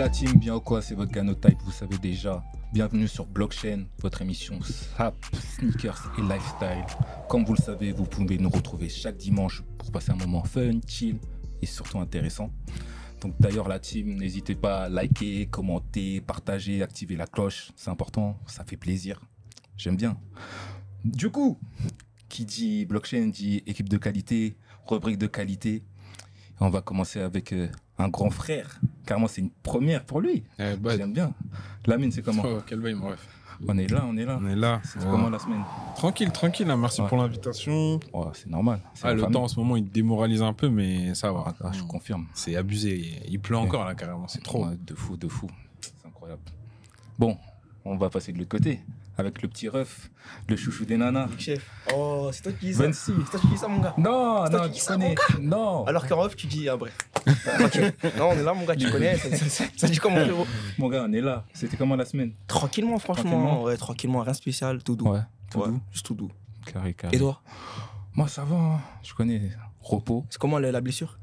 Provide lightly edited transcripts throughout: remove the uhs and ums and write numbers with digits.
la team, bien ou quoi, c'est votre Ganotype, vous savez déjà. Bienvenue sur Blockchain, votre émission SAP, Sneakers et Lifestyle. Comme vous le savez, vous pouvez nous retrouver chaque dimanche pour passer un moment fun, chill et surtout intéressant. Donc d'ailleurs la team, n'hésitez pas à liker, commenter, partager, activer la cloche, c'est important, ça fait plaisir. J'aime bien. Du coup, qui dit blockchain dit équipe de qualité, rubrique de qualité. On va commencer avec un grand frère. Carrément, c'est une première pour lui. J'aime bien. Lamine, c'est comment? Oh, quel bail, mon ref. On est là. On est là. C'est comment la semaine? Tranquille, hein, merci pour l'invitation. Ouais, c'est normal. Le temps en ce moment, il démoralise un peu, mais ça va. Je confirme. C'est abusé. Il pleut encore, là, carrément. C'est trop. Ouais, de fou. C'est incroyable. Bon, on va passer de l'autre côté. Avec le petit ref, le chouchou des nanas. Chef. Oh, c'est toi qui dis ça. 26. C'est toi qui dis ça, mon gars. Non, toi qui tu dis ça, connais. mon gars. Non. Alors qu'en off, tu dis, ah bref. Tranquille. Non, on est là, mon gars, tu connais. Ça dit comment, frérot? Mon gars, on est là. C'était comment la semaine? Tranquillement, franchement. Tranquillement. Ouais, tranquillement, rien de spécial, tout doux. Ouais, tout doux. Juste tout doux. Carré. Et toi? Moi, ça va. Hein. Je connais. Repos. C'est comment la blessure?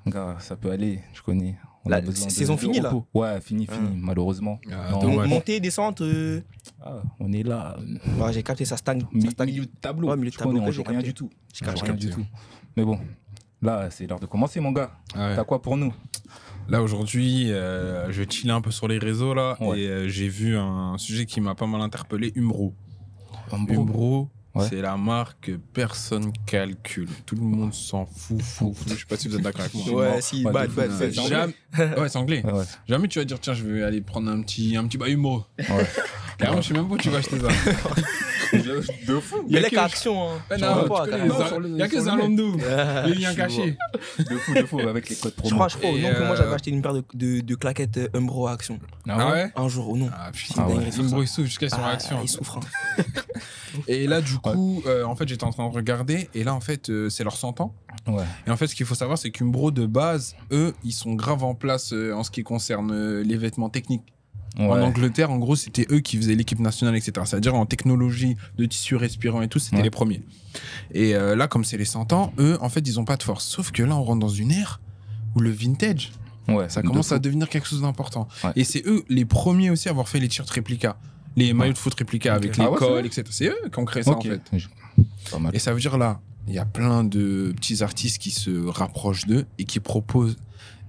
Gars, ça peut aller. Je connais. On a La besoin saison de finie, là? repos. Ouais, fini, malheureusement. Ah, Non, dommage. Montée, descente. on est là. Ouais, j'ai capté, ça stagne. Milieu de tableau. Ouais, milieu de Je connais, tableau, on j'ai joue rien capté. du tout. J'ai On joue capté. rien du tout. Mais bon, là, c'est l'heure de commencer, mon gars. Ah ouais. T'as quoi pour nous? Là, aujourd'hui, je chillais un peu sur les réseaux, là, Ouais. et j'ai vu un sujet qui m'a pas mal interpellé, Umbro. Umbro. Umbro, Ouais. c'est la marque que personne calcule. Tout le monde s'en fout. Je sais pas si vous êtes d'accord avec moi. Ouais, si, Ouais, bad. de fou. C'est Jamais... Ouais, c'est anglais. Ouais. Jamais tu vas dire, tiens, je vais aller prendre un petit Umbro. Ouais. Carrément, je sais même pas où tu vas acheter ça. De fou. Il y a les cas action, hein. Ouais, Je non, comprends pas, tu connais, carrément. il y a que Zalando. Les liens cachés. De fou, avec les codes promo. Je crois, Et, donc moi j'avais acheté une paire de claquettes Umbro à action. Ah ouais? Un jour ou non. Ah putain, C'est une dinguerie, sur Umbro, ça. il souffre jusqu'à son réaction. Il souffre. Hein. Et là, du coup, en fait, j'étais en train de regarder, et là, en fait, c'est leur 100 ans. Ouais. Et en fait, ce qu'il faut savoir, c'est qu'Umbro, de base, eux, ils sont grave en place en ce qui concerne les vêtements techniques. Ouais. En Angleterre, en gros, c'était eux qui faisaient l'équipe nationale, etc. C'est-à-dire en technologie de tissus respirants et tout, c'était les premiers. Et là, comme c'est les 100 ans, eux, en fait, ils ont pas de force. Sauf que là, on rentre dans une ère où le vintage, Ouais, ça commence à devenir quelque chose d'important. Ouais. Et c'est eux les premiers aussi à avoir fait les t-shirts réplica. Les maillots de foot réplica avec les Ah ouais, c'est cols, vrai etc. C'est eux qui ont créé ça, en fait. Pas mal. Et ça veut dire là, il y a plein de petits artistes qui se rapprochent d'eux et qui proposent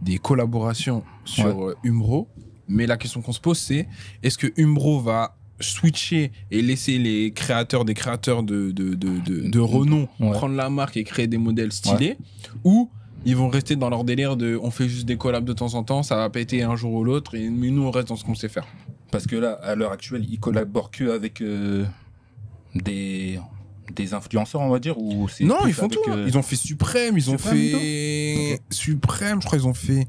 des collaborations sur Umbro. Mais la question qu'on se pose, c'est est-ce que Umbro va switcher et laisser les créateurs de renom prendre la marque et créer des modèles stylés, ou ils vont rester dans leur délire de on fait juste des collabs de temps en temps, ça va péter un jour ou l'autre, mais nous on reste dans ce qu'on sait faire. Parce que là, à l'heure actuelle, ils collaborent que avec des influenceurs, on va dire, ou c'est Non, plus ils font avec, tout. Ils ont fait Suprême, ils ont fait Suprême, je crois, ils ont fait.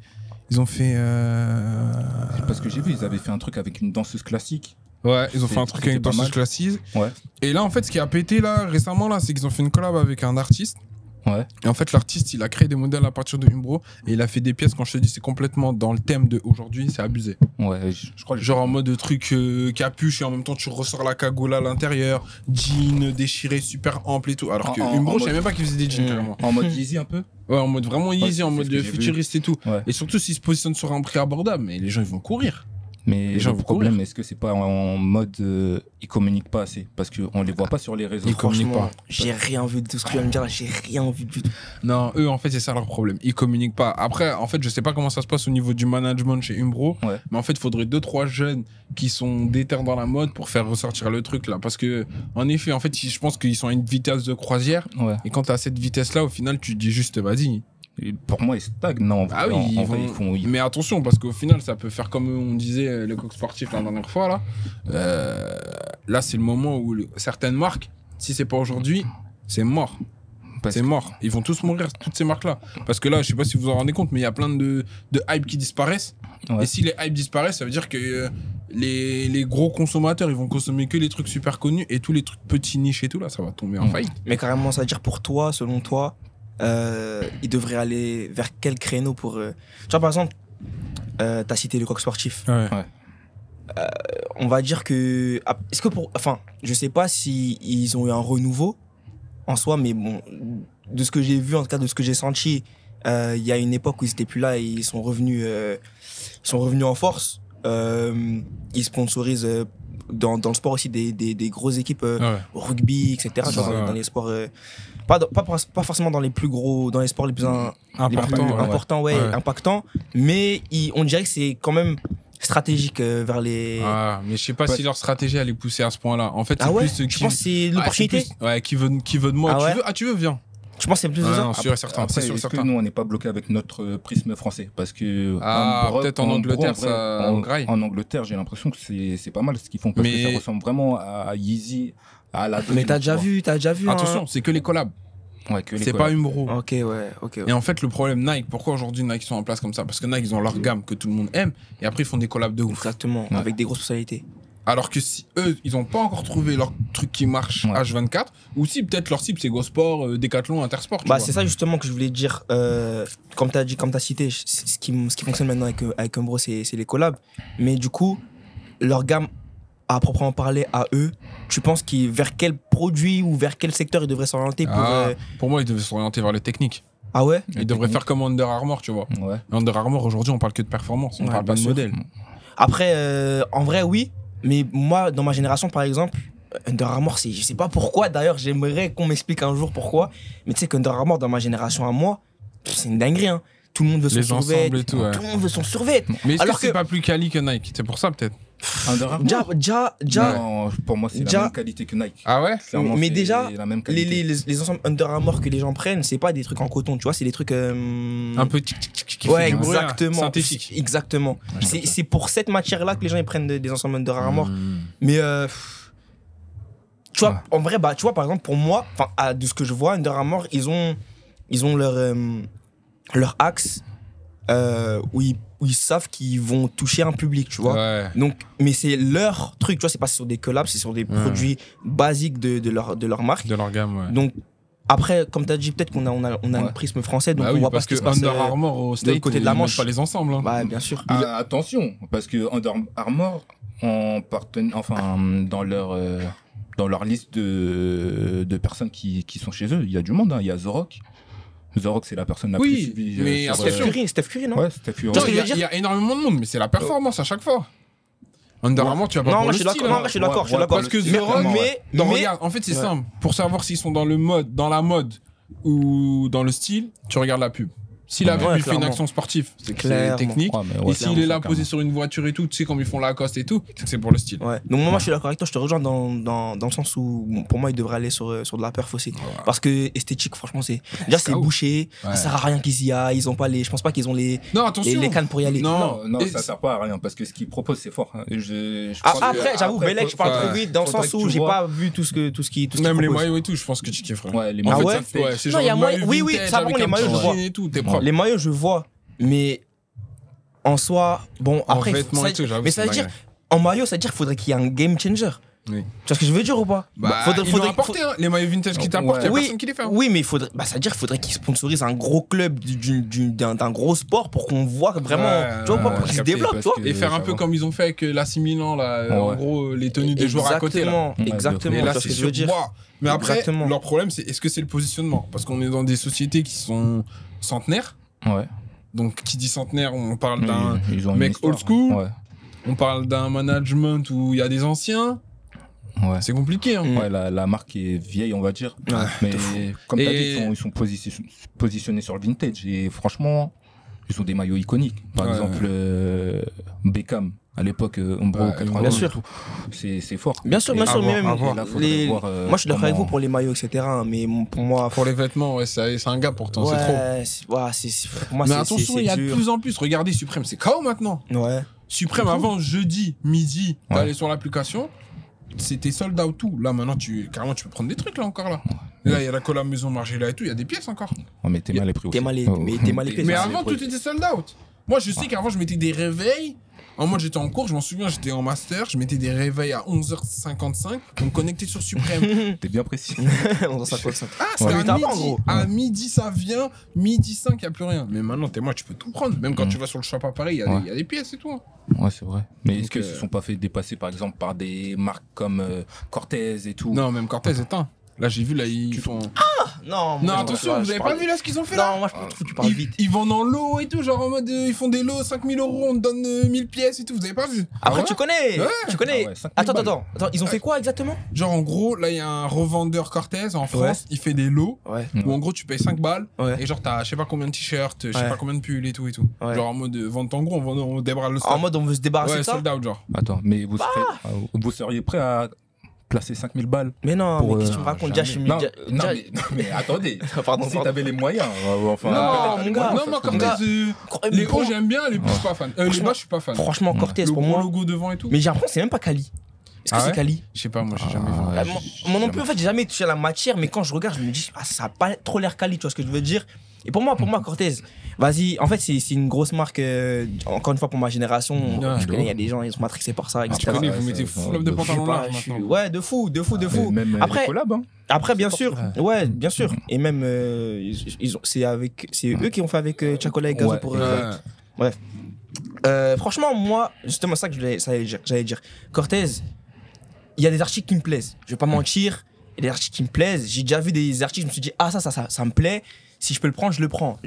Parce que j'ai vu, ils avaient fait un truc avec une danseuse classique. Ouais, ils ont C'est- fait un truc c'était avec pas danseuse mal. classique. Ouais. Et là, en fait, ce qui a pété là récemment là, c'est qu'ils ont fait une collab avec un artiste. Ouais. Et en fait, l'artiste, il a créé des modèles à partir de Umbro et il a fait des pièces. Quand je te dis, c'est complètement dans le thème de aujourd'hui, c'est abusé. Ouais, je crois que Genre en mode truc capuche et en même temps tu ressors la cagoule à l'intérieur, jean déchiré super ample et tout. Alors que Umbro, je savais même pas qu'ils faisaient des jeans carrément. en mode Yeezy un peu. Ouais, en mode vraiment easy, c'est en ce mode que j'ai futuriste et tout. Ouais. Et surtout s'ils se positionnent sur un prix abordable, mais les gens ils vont courir. Mais Les gens le vont problème, courir. est-ce que c'est pas en mode ils communiquent pas assez? Parce qu'on les voit pas sur les réseaux. Ils communiquent Franchement, pas. j'ai rien vu de tout ce que tu viens de me dire là. J'ai rien vu du tout. Non, eux en fait c'est ça leur problème, ils communiquent pas. Après, en fait, je sais pas comment ça se passe au niveau du management chez Umbro, Ouais. mais en fait, il faudrait 2-3 jeunes qui sont déter dans la mode pour faire ressortir le truc là. Parce que, en effet, en fait, je pense qu'ils sont à une vitesse de croisière. Ouais. Et quand t'as cette vitesse là, au final, tu te dis juste vas-y. Et pour moi, ils stagnent. Non, Ah oui, en vrai, ils font. Mais attention, parce qu'au final, ça peut faire comme on disait le coq sportif la dernière fois là. Là, c'est le moment où certaines marques, si c'est pas aujourd'hui, c'est mort. Parce C'est que- mort. Ils vont tous mourir, toutes ces marques-là. Parce que là, je sais pas si vous vous en rendez compte, mais il y a plein de hype qui disparaissent. Ouais. Et si les hype disparaissent, ça veut dire que les gros consommateurs, ils vont consommer que les trucs super connus et tous les trucs petits niches et tout, là, ça va tomber en faillite. Mais carrément, ça veut dire pour toi, selon toi, il devrait aller vers quel créneau pour. Tu vois, par exemple, t'as cité le coq sportif. Ouais. On va dire que. Est-ce que pour. Enfin, je sais pas si ils ont eu un renouveau en soi, mais bon, de ce que j'ai vu, en tout cas de ce que j'ai senti, Il y a une époque où ils étaient plus là et ils sont revenus en force. Ils sponsorisent dans le sport aussi des grosses équipes au rugby, etc. Dans les sports, pas forcément dans les plus gros, dans les sports les plus importants, impactants, mais on dirait que c'est quand même stratégique vers les. Ah, mais je sais pas si leur stratégie elle est poussée à ce point-là. En fait, c'est plus je pense que c'est l'opportunité. Qui veut de moi. Tu veux, viens. Je pense que c'est plus de ça. Non, sûr et certain. Après, est-ce que nous, on n'est pas bloqué avec notre prisme français? Parce que. Peut-être en Angleterre, ça graille. En Angleterre, j'ai l'impression que c'est pas mal ce qu'ils font. Parce que ça ressemble vraiment à Yeezy, à la. Mais t'as déjà vu. Attention, c'est que les collabs. Ouais, c'est pas Umbro. Ok. Et en fait, le problème Nike, pourquoi aujourd'hui Nike sont en place comme ça? Parce que Nike, ils ont leur gamme que tout le monde aime. Et après, ils font des collabs de ouf. Exactement, avec des grosses personnalités. Alors que si eux, ils ont pas encore trouvé leur truc qui marche H24, ou si peut-être leur cible c'est Gosport, Decathlon, Intersport. C'est ça justement que je voulais dire. Comme t'as cité, ce qui fonctionne maintenant avec Umbro, c'est les collabs. Mais du coup, leur gamme, à proprement parler, à eux, tu penses vers quel produit ou vers quel secteur ils devraient s'orienter pour moi, ils devraient s'orienter vers les techniques. Ah ouais? Ils devraient faire comme Under Armour, tu vois. Ouais. Under Armour, aujourd'hui, on parle que de performance, on parle pas de modèle. Après, en vrai, oui. Mais moi, dans ma génération, par exemple, Under Armour, je sais pas pourquoi, d'ailleurs, j'aimerais qu'on m'explique un jour pourquoi. Mais tu sais qu'Under Armour, dans ma génération à moi, c'est une dinguerie, hein. Tout le monde veut son survêt. Tout le monde veut son survêt. Mais est-ce que c'est pas plus quali que Nike? C'est pour ça, peut-être. Under Armour Non, pour moi, c'est la même qualité que Nike. Ah ouais? Mais déjà, les ensembles Under Armour que les gens prennent, c'est pas des trucs en coton, tu vois, c'est des trucs. Un peu tic-tic-tic. Ouais, exactement. Synthétique. Exactement. C'est pour cette matière-là que les gens ils prennent des ensembles Under Armour. Mais. Tu vois, en vrai, tu vois, par exemple, pour moi, de ce que je vois, Under Armour, ils ont leur axe où ils savent qu'ils vont toucher un public, tu vois. Ouais. Donc, mais c'est leur truc, tu vois, c'est pas sur des collabs, c'est sur des produits basiques de leur marque. De leur gamme, ouais. Donc, après, comme tu as dit, peut-être qu'on a un prisme français, donc on voit pas ce qui se passe Under Armour au States, côté de la Manche. Pas les ensembles. Hein. Bah, bien sûr. Attention, parce que Under Armour, dans leur liste de personnes qui sont chez eux, il y a du monde, hein. Il y a The Rock. The Rock, c'est la personne la plus suivie. Mais Steph Curry, non? Ouais, Steph Curry. Il y a énormément de monde, mais c'est la performance à chaque fois. Under Armour, tu vas pas pour le style. Non, je suis d'accord. Parce que The Rock, regarde, en fait, c'est simple. Pour savoir s'ils sont dans la mode ou dans le style, tu regardes la pub. Si la pub, il fait une action sportive, c'est que c'est technique. Et s'il est là posé sur une voiture et tout, tu sais, comme ils font Lacoste et tout, c'est que c'est pour le style. Ouais. Donc moi, je suis d'accord avec toi, je te rejoins dans le sens où, pour moi, il devrait aller sur de la perf aussi. Parce que esthétique, franchement, c'est bouché, ça sert à rien qu'ils y aillent, je pense pas qu'ils ont les cannes pour y aller. Non, ça sert pas à rien, parce que ce qu'ils proposent, c'est fort. Après, j'avoue, Belek, je parle trop vite, dans le sens où j'ai pas vu tout ce qui même les maillots et tout, je pense que tu kifferais. Ouais, les maillots. C'est genre oui, ça va, les maillots, je vois. Les maillots, je vois, mais en soi, bon, après, mais ça veut dire, en maillot, ça veut dire qu'il faudrait qu'il y ait un game changer. Oui. Tu vois ce que je veux dire ou pas? Faudrait apporter les maillots vintage qui t'apportent, il y a personne qui les fait. Oui, mais ça veut dire qu'il faudrait qu'ils sponsorisent un gros club d'un gros sport pour qu'on voit vraiment, tu vois, pour qu'ils se développent, tu vois. Et faire un peu comme ils ont fait avec l'AC Milan, là, en gros, les tenues des joueurs à côté, là. Exactement, et là, c'est ce que je veux dire. Mais après, leur problème, c'est est-ce que c'est le positionnement? Parce qu'on est dans des sociétés qui sont centenaires. Ouais. Donc, qui dit centenaire, on parle d'un mec old school. Ouais. On parle d'un management où il y a des anciens. Ouais. C'est compliqué. Hein. Ouais, la marque est vieille, on va dire. Ouais, mais comme tu as dit, ils sont positionnés sur le vintage. Et franchement, ils ont des maillots iconiques. Par exemple, Beckham. À l'époque, Umbro 80. Bien sûr. C'est fort. Bien sûr, mais même moi, je suis d'accord avec vous pour les maillots, etc. Mais pour moi. Pour les vêtements, c'est un gap pourtant, c'est trop. Pour moi, mais attention, il y a de plus en plus. Regardez Suprême, c'est KO maintenant. Ouais. Suprême, avant, jeudi, midi, t'allais sur l'application, c'était sold out tout. Là, maintenant, carrément, tu peux prendre des trucs, là, encore, là. Là, il y a la collab Maison Margiela et tout, il y a des pièces encore. Ouais, mais t'es mal les prix aussi. T'es mal les prix. Mais avant, tout était sold out. Moi, je sais qu'avant, je mettais des réveils. En mode, j'étais en cours, je m'en souviens, j'étais en master, je mettais des réveils à 11h55 pour me connecter sur Suprême. T'es bien précis. 11h55. Ah, c'était à midi. À midi, ça vient. Midi 5, il n'y a plus rien. Mais maintenant, t'es moi, tu peux tout prendre. Même quand tu vas sur le shop à Paris, il y a des pièces et tout. Ouais, c'est vrai. Mais est-ce qu'ils se sont pas fait dépasser, par exemple, par des marques comme Cortez et tout? Non, même Cortez est un. Là, j'ai vu, là, ils font. Non, Non, attention, vous avez pas vu là ce qu'ils ont fait là? Non, moi je trouve que tu parles vite. Ils vendent en lot et tout, genre en mode ils font des lots, 5 000 €, on te donne 1000 pièces et tout, vous avez pas vu? Après, tu connais. Ouais. Tu connais. Ah ouais, 5 000 Attends, ils ont fait quoi exactement? Genre en gros, là il y a un revendeur Cortez en France, Ouais. il fait des lots Ouais. où en gros tu payes 5 balles Ouais. et genre t'as je sais pas combien de t-shirts, je sais Ouais. pas combien de pulls et tout et tout. Ouais. Genre en mode vente en gros, on débarrasse le stock. En mode, on veut se débarrasser Ouais, de ça? sold out genre. Attends, mais vous seriez prêt à placer 5000 balles Mais non, pour, mais qu'est-ce que tu me racontes? Déjà, je suis non, déjà- non, mais attendez. Pardon, Si pardon. t'avais les moyens, enfin. Non, mon gars. Non, moi Mon Cortez, gars, les pour hauts moi- j'aime bien, les plus je suis pas fan. Les Franchement- bas je suis pas fan. Franchement, Cortez, Le pour gros moi. logo devant et tout. Mais j'ai l'impression que c'est même pas Kali. Est-ce que Ah c'est ouais Kali? Je sais pas, moi j'ai jamais vu. Ah, moi non plus, en fait, j'ai jamais touché à la matière, mais quand je regarde, je me dis, ah, ça a pas trop l'air Kali, tu vois ce que je veux dire? Et pour moi, Cortez, vas-y, en fait, c'est une grosse marque, encore une fois, pour ma génération. Ouais, Je connais, il y a des gens, ils sont matrixés par ça, Tu etc. connais, ouais, vous mettez ça, full up de de fou. Je sais pantalons pas, larges je suis- maintenant. Ouais, de fou. Même Après- les collabs, hein. Après, bien sûr, Ouais. ouais, bien sûr. Et même, c'est eux qui ont fait avec Chacola et Gazo Ouais, pour. Ouais. Franchement, moi, justement, ça que j'allais dire. Cortez, il y a des articles qui me plaisent. Je vais pas mentir, il y a des articles qui me plaisent. J'ai déjà vu des articles, je me suis dit, ah, ça me plaît. Si je peux le prendre, je le prends.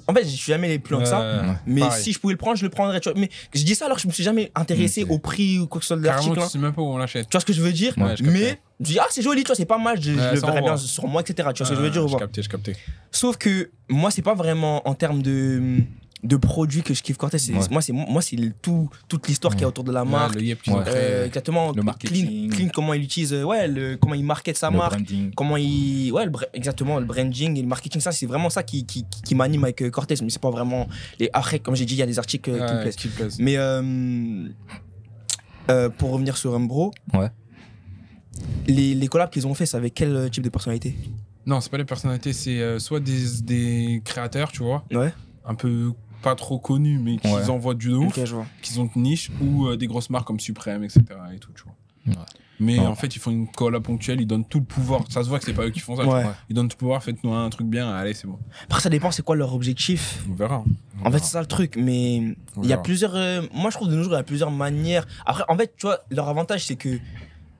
En fait, je suis jamais allé plus loin que ça. Mais pareil. si je pouvais le prendre, je le prendrais. Tu vois. Mais je dis ça alors que je me suis jamais intéressé au prix ou quoi que ce soit de Carrément, l'article. tu hein. sais même pas où on l'achète. Tu vois ce que je veux dire? Ouais, je capte. Mais je dis, ah, c'est joli, tu vois, c'est pas mal, je Ouais, le ça, verrais on bien voit. sur moi, etc. Tu vois ce que je veux dire ou Je pas? captais. Sauf que moi, c'est pas vraiment en termes de produits que je kiffe Cortez. Ouais. Moi, c'est toute l'histoire qu'il y a autour de la marque. Le yep qu'ils ont Ouais. créé. Exactement. Le marketing. Clean, comment il utilise, comment il market sa Le marque. branding. Comment il. Ouais, exactement, le branding et le marketing, ça, c'est vraiment ça qui m'anime avec Cortez. Mais c'est pas vraiment. Après, comme j'ai dit, il y a des articles qui me plaisent. Qui me plaisent. Mais pour revenir sur Umbro, Ouais. les collabs qu'ils ont fait, c'est avec quel type de personnalité? Non, c'est pas les personnalités, c'est soit des créateurs, tu vois, Ouais. un peu pas trop connus, mais qui Ouais. envoient du ouf, Ok, je vois. qui ont une niche, ou des grosses marques comme Supreme, etc. et tout, tu vois. Ouais. Mais Ouais. en fait, ils font une collab ponctuelle, ils donnent tout le pouvoir. Ça se voit que c'est pas eux qui font ça. tu Ouais. vois. Ils donnent tout le pouvoir, faites-nous un truc bien, allez, c'est bon. Après, ça dépend, c'est quoi leur objectif. On verra. En fait, c'est ça le truc, mais il y a verra. plusieurs. Moi, je trouve de nos jours, il y a plusieurs manières. Après, en fait, tu vois, leur avantage, c'est que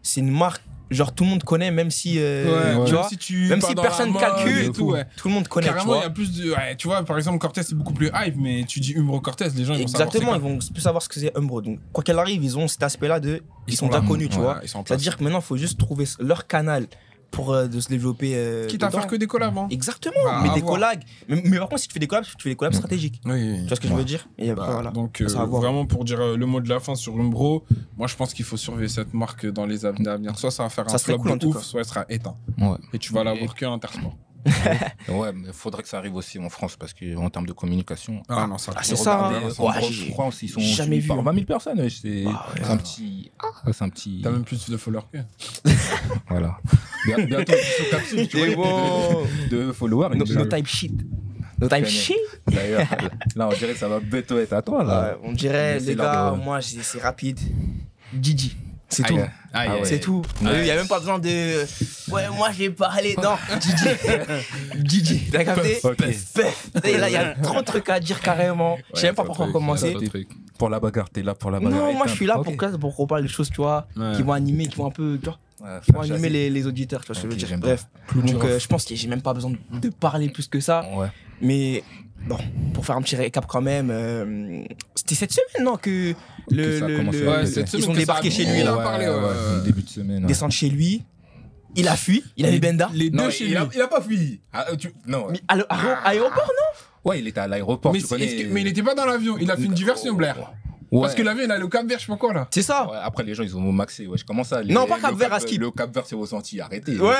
c'est une marque, genre tout le monde connaît, même si. Tu vois, même si personne calcule, et tout, ouais. tout le monde connaît. Carrément, tu il y a vois. plus de. Ouais, tu vois, par exemple, Cortez, c'est beaucoup plus hype, mais tu dis Umbro Cortez, les gens, ils vont Exactement, savoir. ils vont plus savoir ce que c'est Umbro. Donc, quoi qu'il arrive, ils ont cet aspect-là de. Ils sont déjà là. connus, tu Ouais, vois. ils sont en place. C'est-à-dire que maintenant, il faut juste trouver leur canal pour de se développer. Quitte à dedans. faire que des collabs. Hein. Exactement, Bah, mais à des voir. collabs. Mais par contre, si tu fais des collabs stratégiques. Oui. Tu vois ce que je veux dire? Et après, Bah, voilà. donc, Ça va voir. vraiment, pour dire le mot de la fin sur Umbro, moi je pense qu'il faut surveiller cette marque dans les années à venir. Soit ça va faire Ça un serait flop cool, en de tout ouf, cas. soit elle sera éteint. Ouais. Et tu vas l'avoir que Intersport. Ouais, mais il faudrait que ça arrive aussi en France parce qu'en termes de communication. Ah non, ça. Ah, c'est J'ai ça, regardé, hein. en Ouais, gros, j'ai je crois qu'ils sont jamais suivis vu, par hein. 20 000 personnes. Ouais, c'est Ah ouais. c'est un petit. C'est un petit. T'as même plus de followers que. Voilà. Bientôt, sur capsule, tu vois, C'est bon. de followers. No Inch'Allah. type shit. No type shit. D'ailleurs, là, on dirait que ça va bientôt être à toi, là. Ouais, on dirait, Mais les c'est gars, l'heure de- moi, c'est rapide. Gigi. C'est tout. Aïe, ouais. C'est tout. Il Ouais. n'y a même pas besoin de. Ouais, moi j'ai parlé. Non, Gigi. Gigi, t'as capté? Ok. Pef. Et là, il y a trop de trucs à dire carrément. Je sais même pas pourquoi commencer. Pour la bagarre, t'es là pour la bagarre. Non, moi je suis là Ok. pour qu'on parle des choses, tu vois, Ouais. qui vont animer, qui vont un peu. Tu vois, Ouais, qui vont faire animer chasser. les auditeurs, tu vois ce que je veux Ok, dire. j'aime Bref. Donc je pense que j'ai même pas besoin de parler plus que ça. Ouais. Mais bon, pour faire un petit récap quand même, c'était cette semaine, non, que Que ça a commencé à Ouais, péter. cette semaine ils ont que débarqué ça a chez lui, là. beaucoup parlé, ouais. Début de semaine. ouais. Descendre chez lui, il a fui, il avait Benda. Les Non, deux chez lui. il a pas fui. Ah, non. Mais à l'aéroport, non? Ouais, il était à l'aéroport. Mais, tu connais. mais il était pas dans l'avion, il a fait une diversion, Blair. Ouais. Parce que l'avion, il a le Cap Vert, je sais pas quoi là. C'est ça. Ouais, après, les gens, ils ont maxé. Ouais, je commence à. Non, pas Cap-Vert, à Skip. Le Cap-Vert, c'est ressenti. Arrêtez. Ouais,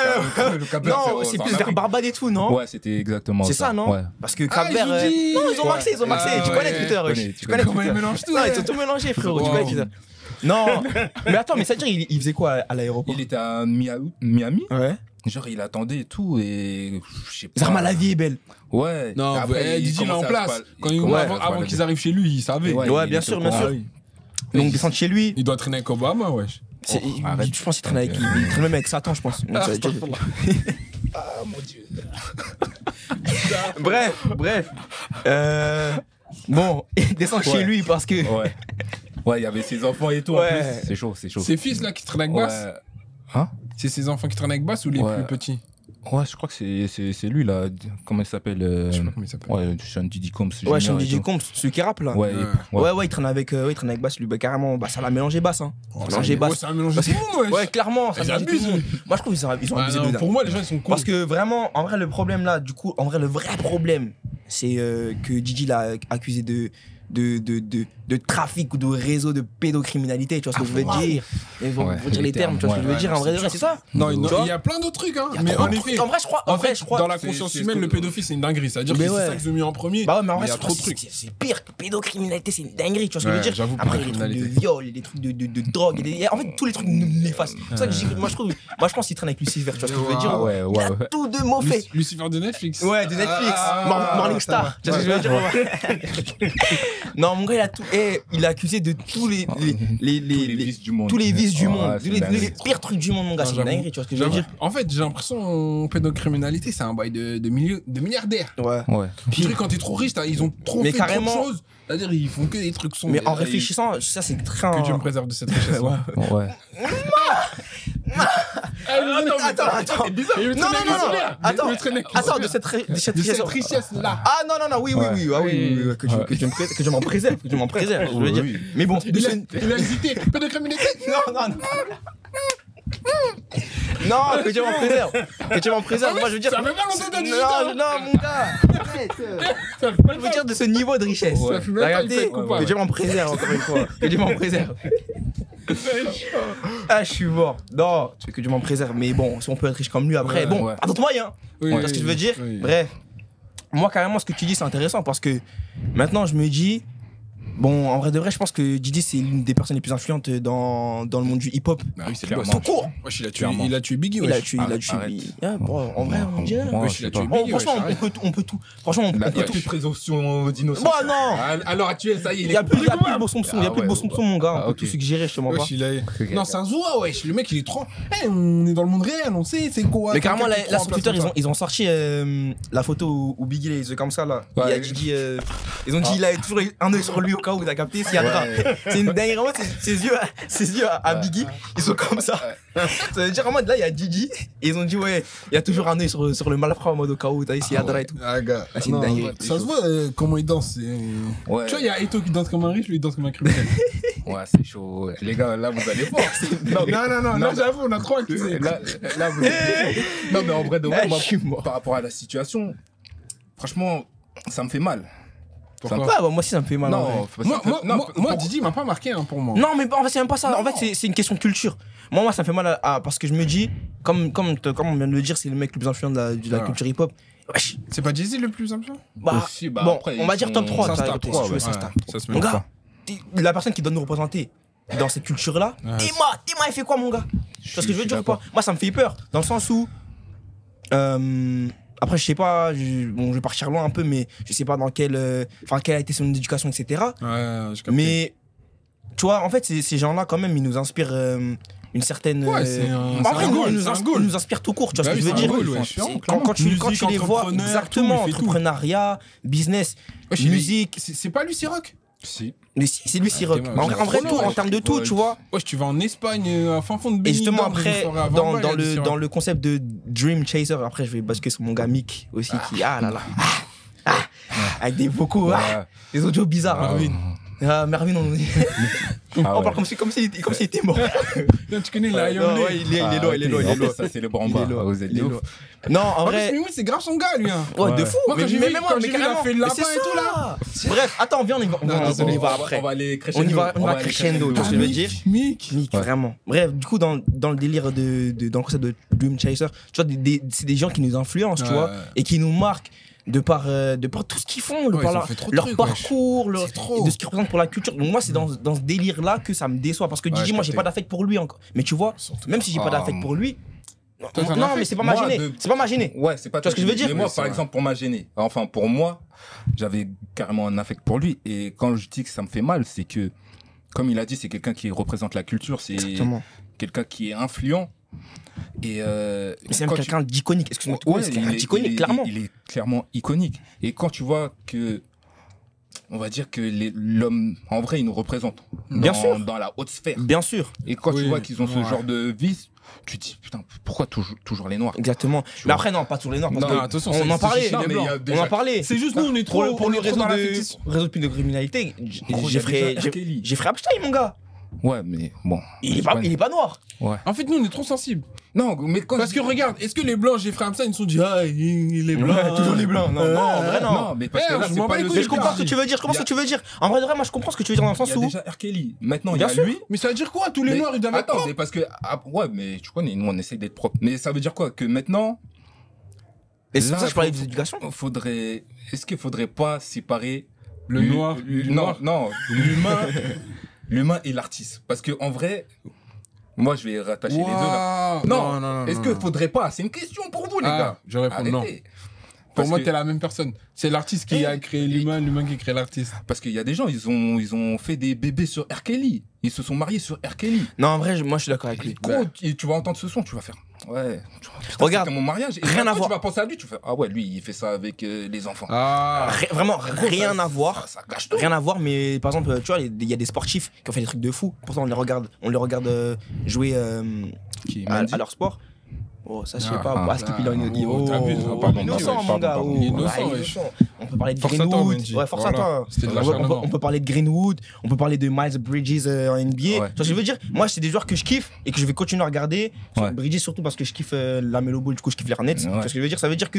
Le Cap-Vert, non, c'est plus vers Barbade et tout, non? Ouais, c'était exactement ça. C'est ça, non? Ouais. Parce que Ah, Cap-Vert. je vous dis. Non, ils ont maxé, ils ont maxé. Ah, Tu connais ouais. Twitter, Tu wesh. connais, Tu tu connais connais. Comment ils Twitter. mélangent tout. Non, ouais. ils ont tout mélangé, frérot. Tu Wow. connais Twitter. Non, mais attends, mais ça veut dire, il faisait quoi à l'aéroport? Il était à Miami. Ouais. Genre, il attendait et tout. Et. Je sais pas. Zarma, la vie est belle. Ouais. Non, Après, Didi, il est en commençait à place. se Quand Ouais, avant qu'ils arrivent chez lui, il savait. Ouais, Ouais, il bien était sûr, au bien courant. sûr. Donc, descendre chez lui. Il doit traîner avec Obama, wesh. arrête. Je pense qu'il traîne avec. Il traîne même avec Satan, je pense. Donc, ça veut dire- Ah, mon dieu. Bref. Bon, il descend chez Ouais. lui parce que. Ouais. Ouais, il y avait ses enfants et tout Ouais. en plus. C'est chaud, c'est chaud. Ses fils là qui traînent avec Bass. Ouais. Hein? C'est ses enfants qui traînent avec Bass ou les Ouais. plus petits? Ouais, je crois que c'est lui là. Comment il s'appelle Je sais pas comment il s'appelle. Ouais, Sean Diddy Combs. Ouais, Sean Diddy Combs, celui qui rappe là. Ouais, Ouais, il traîne avec Bass, lui, carrément. Bah, ça l'a mélangé Bass, hein. Mélangé Bass. Ça a mélangé tout le monde, ouais, clairement. Ça ils mélange tout le monde. Moi, je trouve qu'ils ont abusé de Pour moi, les gens, ils sont cons. Parce que vraiment, en vrai, le problème là, du coup, en vrai, le vrai problème, c'est que Diddy l'a accusé de trafic ou de réseau de pédocriminalité, tu vois ce que je veux dire. Ils vont dire les termes, tu vois ce que je veux dire. En vrai, c'est ça. Non, il y a plein d'autres trucs, hein. Mais en effet, en vrai, je crois. Dans la conscience humaine, le pédophile, c'est une dinguerie. C'est-à-dire que c'est ça qu'ils ont mis en premier. Bah ouais, mais en vrai, il y a trop de trucs. C'est pire que pédocriminalité, c'est une dinguerie, tu vois ce que je veux dire. Après, les trucs de viol, les trucs de drogue, en fait, tous les trucs néfastes. C'est ça que je dis, moi, je pense qu'il traîne avec Lucifer, tu vois ce que je veux dire. Il a tout de mots fait. Lucifer de Netflix. Ouais, de Netflix. Morningstar. Tu vois ce que je veux dire. Non, mon gars, il a tout. Il a accusé de tous les vices du monde. Tous les vices du monde. Les pires trucs du monde, mon gars. C'est une dinguerie, tu vois ce que je veux dire. En fait, j'ai l'impression que pédocriminalité, c'est un bail de milliardaires. Ouais. Puis quand t'es trop riche, ils ont trop fait trop de choses. C'est-à-dire, ils font que des trucs sombres. Mais en réfléchissant, ça, c'est très. Que Dieu me préserve de cette richesse. Ouais. Attends. Non. Attends, de cette richesse-là. Ah non, oui. Que je m'en préserve. Je veux dire. Mais bon. Il a hésité. Pédocriminalité. Non. Non, que Dieu m'en préserve. Moi, je veux dire. Ça fait pas longtemps que Non, mon gars. Arrête. Je veux dire de ce niveau de richesse. Regardez, que Dieu m'en préserve, encore une fois. Que Dieu m'en préserve. Ah, je suis mort. Non, que Dieu m'en préserve. Mais bon, si on peut être riche comme lui après, bon, à d'autres moyens. Tu vois ce que je veux dire. Bref. Moi, carrément, ce que tu dis, c'est intéressant parce que maintenant, je me dis. Bon, en vrai de vrai, je pense que Diddy, c'est l'une des personnes les plus influentes dans le monde du hip-hop. Bah oui, c'est tout court. Wesh, il a tué Biggie, Il a tué Biggie. En vrai, on dirait. Wesh, il a tué Biggie. Franchement, on peut tout. Franchement, on peut tout. Il y a plus de présomption d'innocence. Bah non. À l'heure actuelle, ça y est, il y a plus de beau sompçon. Il y a plus de beau sompçon, mon gars. On peut tout suggérer, je te mens pas. Non, c'est un zoua, wesh. Le mec, il est trop. On est dans le monde réel, on sait c'est quoi. Mais carrément, là, sur Twitter, ils ont sorti la photo où Biggie est comme ça, là. Il y a Diddy. Ils ont dit il a toujours un œil sur lui au cas où, t'as capté. C'est une dinguerie, vraiment, ses yeux à Biggie, ils sont comme ça. Ça veut dire, en mode, là, il y a Diddy, et ils ont dit, ouais, il y a toujours un œil sur le malfrat en mode au cas où, t'as ici, Yadra et tout. Ah, gars. C'est une dinguerie. Ça se voit comment il danse. Tu vois, il y a Eto qui danse comme un riche, lui, il danse comme un criminel. Ouais, c'est chaud. Les gars, là, vous allez voir. Non, là, j'avoue, on a trop accusé. Là, vous... Non, mais en vrai, de vrai, moi, par rapport à la situation, franchement, ça me fait mal. Pourquoi bah, moi aussi ça me fait mal. Moi Diddy m'a pas marqué pour moi. Non, mais en fait c'est même pas ça. En fait c'est une question de culture. Moi ça me fait mal parce que je me dis, comme on vient de le dire, c'est le mec le plus influent de la culture hip-hop. Wesh. C'est pas Jay-Z le plus influent? Bon, après, on va dire top 3. Ça se tape. Mon gars, la personne qui doit nous représenter dans cette culture-là, Théma, il fait quoi, mon gars? Tu vois ce que je veux dire ou pas? Moi ça me fait peur, dans le sens où. Après, je sais pas, je vais partir loin un peu, mais je sais pas dans quelle a été son éducation, etc. Mais, tu vois, en fait, ces gens-là, quand même, ils nous inspirent une certaine. Ouais, c'est un goal. Ils nous inspirent tout court, tu vois ce que je veux dire. Quand tu les vois, exactement, entrepreneuriat, business, musique. C'est pas Lucy Rock? Si. Mais si, c'est lui, Rock. En vrai, tout, en termes de tout, tu vois. Ouais, tu vas en Espagne, à fin fond de Benidorm. Et justement, après, dans le concept de Dream Chaser, après, je vais basculer sur mon gars Mick aussi, qui, avec des vocaux, des audios bizarres, Mervyn, on parle comme s'il était mort. Tu connais Lion Lee. Il est loin. Ça, c'est le Bramba. Vous êtes ouf. Non, en vrai. Mais oui, c'est grave son gars, lui. Ouais, de fou. Moi, quand j'ai vu, il a fait le lapin et tout là. Bref, attends, viens, on y va après. On va aller crescendo. On va crescendo, tu vois ce que je veux dire. Mick, vraiment. Bref, du coup, dans le délire dans le concept de Dream Chaser, tu vois, c'est des gens qui nous influencent, tu vois, et qui nous marquent. De par tout ce qu'ils font, leur parcours, de ce qu'ils représentent pour la culture. Donc moi, c'est dans ce délire-là que ça me déçoit. Parce que Diddy, moi, j'ai pas d'affect pour lui encore. Mais tu vois, même si j'ai pas d'affect pour lui, non, mais c'est pas ma gênée. C'est pas ma gênée. Ouais, c'est pas. Tu vois ce que je veux dire? Mais moi, par exemple, pour ma gênée, enfin, pour moi, j'avais carrément un affect pour lui. Et quand je dis que ça me fait mal, c'est que, comme il a dit, c'est quelqu'un qui représente la culture, c'est quelqu'un qui est influent. Et c'est même quelqu'un d'iconique, excuse-moi, c'est quelqu'un d'iconique, clairement. Il est clairement iconique. Et quand tu vois que on va dire que l'homme, en vrai, il nous représente. Bien sûr. Dans la haute sphère. Bien sûr. Et quand tu vois qu'ils ont ce genre de vie, tu te dis, putain, pourquoi toujours les noirs? Exactement. Mais après, non, pas toujours les noirs. Parce Non, que attention, on en parlait. on On en parlait. C'est juste nous, on est trop Pour le réseau dans la fictif. de pédocriminalité, Gros, il y a déjà R. Kelly. j'ai fait Epstein, mon gars. Ouais, mais bon. Il est pas noir. Ouais. En fait, nous, on est trop sensibles. Non, mais quand Parce que regarde, est-ce que les blancs, Jeffrey Epstein, ils se sont dit, ah, il est blanc. Ouais, toujours les blancs. Non, en vrai, non. Non, mais parce que là, je c'est m'en pas bats les le couilles, Mais je comprends ce que tu veux dire. Je comprends ce que tu veux dire. En vrai, de vrai, moi, je comprends ce que tu veux dire dans le sens Il y a où. déjà R. Kelly. Maintenant, il y Bien a sûr. lui. Mais ça veut dire quoi? Tous les Mais- noirs, ils doivent être Attends, propres. mais parce que. Ouais, mais tu connais, nous, on essaye d'être propre. Mais ça veut dire quoi? Que maintenant. Et c'est là, pour ça que je parlais d'éducation. Est-ce qu'il faudrait pas séparer Le noir du non, noir. non, l'humain et l'artiste. Parce que en vrai, moi, je vais rattacher les deux là. Waouh. Non, est-ce qu'il faudrait pas? C'est une question pour vous, les gars. Je réponds non. Arrêtez. Pour Parce moi, que- t'es la même personne. C'est l'artiste qui a créé l'humain, l'humain qui crée l'artiste. Parce qu'il y a des gens, ils ont fait des bébés sur R. Kelly. Ils se sont mariés sur R. Kelly. Non, en vrai, moi, je suis d'accord avec lui. Gros, tu vas entendre ce son, tu vas faire. Ouais. Putain, Regarde, c'était mon mariage. Et rien maintenant, à voir. Tu vas penser à lui, tu fais. Ah ouais, lui, il fait ça avec les enfants. Ah. Vraiment, Gros, rien ça- à voir. Ça gâche tout. Rien à voir, mais par exemple, tu vois, il y a des sportifs qui ont fait des trucs de fou. Pourtant, on les regarde jouer Qui à leur sport. Oh, ça, je sais pas. Ah, Ah, Snoop, il en est oh, t'abuses, pardon, innocent, pardon, mon gars. pardon. Oh, Il est innocent, ouais, wesh. innocent. On peut parler de Force à toi, Greenwood. Mendy. Ouais, force à Voilà. toi. C'était de On l'acharnement. peut parler de Greenwood. On peut parler de Miles Bridges en NBA. Tu vois Ouais. ce que je veux dire? Moi, c'est des joueurs que je kiffe et que je vais continuer à regarder. Ouais. Bridges, surtout parce que je kiffe la Melo Ball, du coup, je kiffe les Hornets. Tu vois Ouais. ce que je veux dire? Ça veut dire que.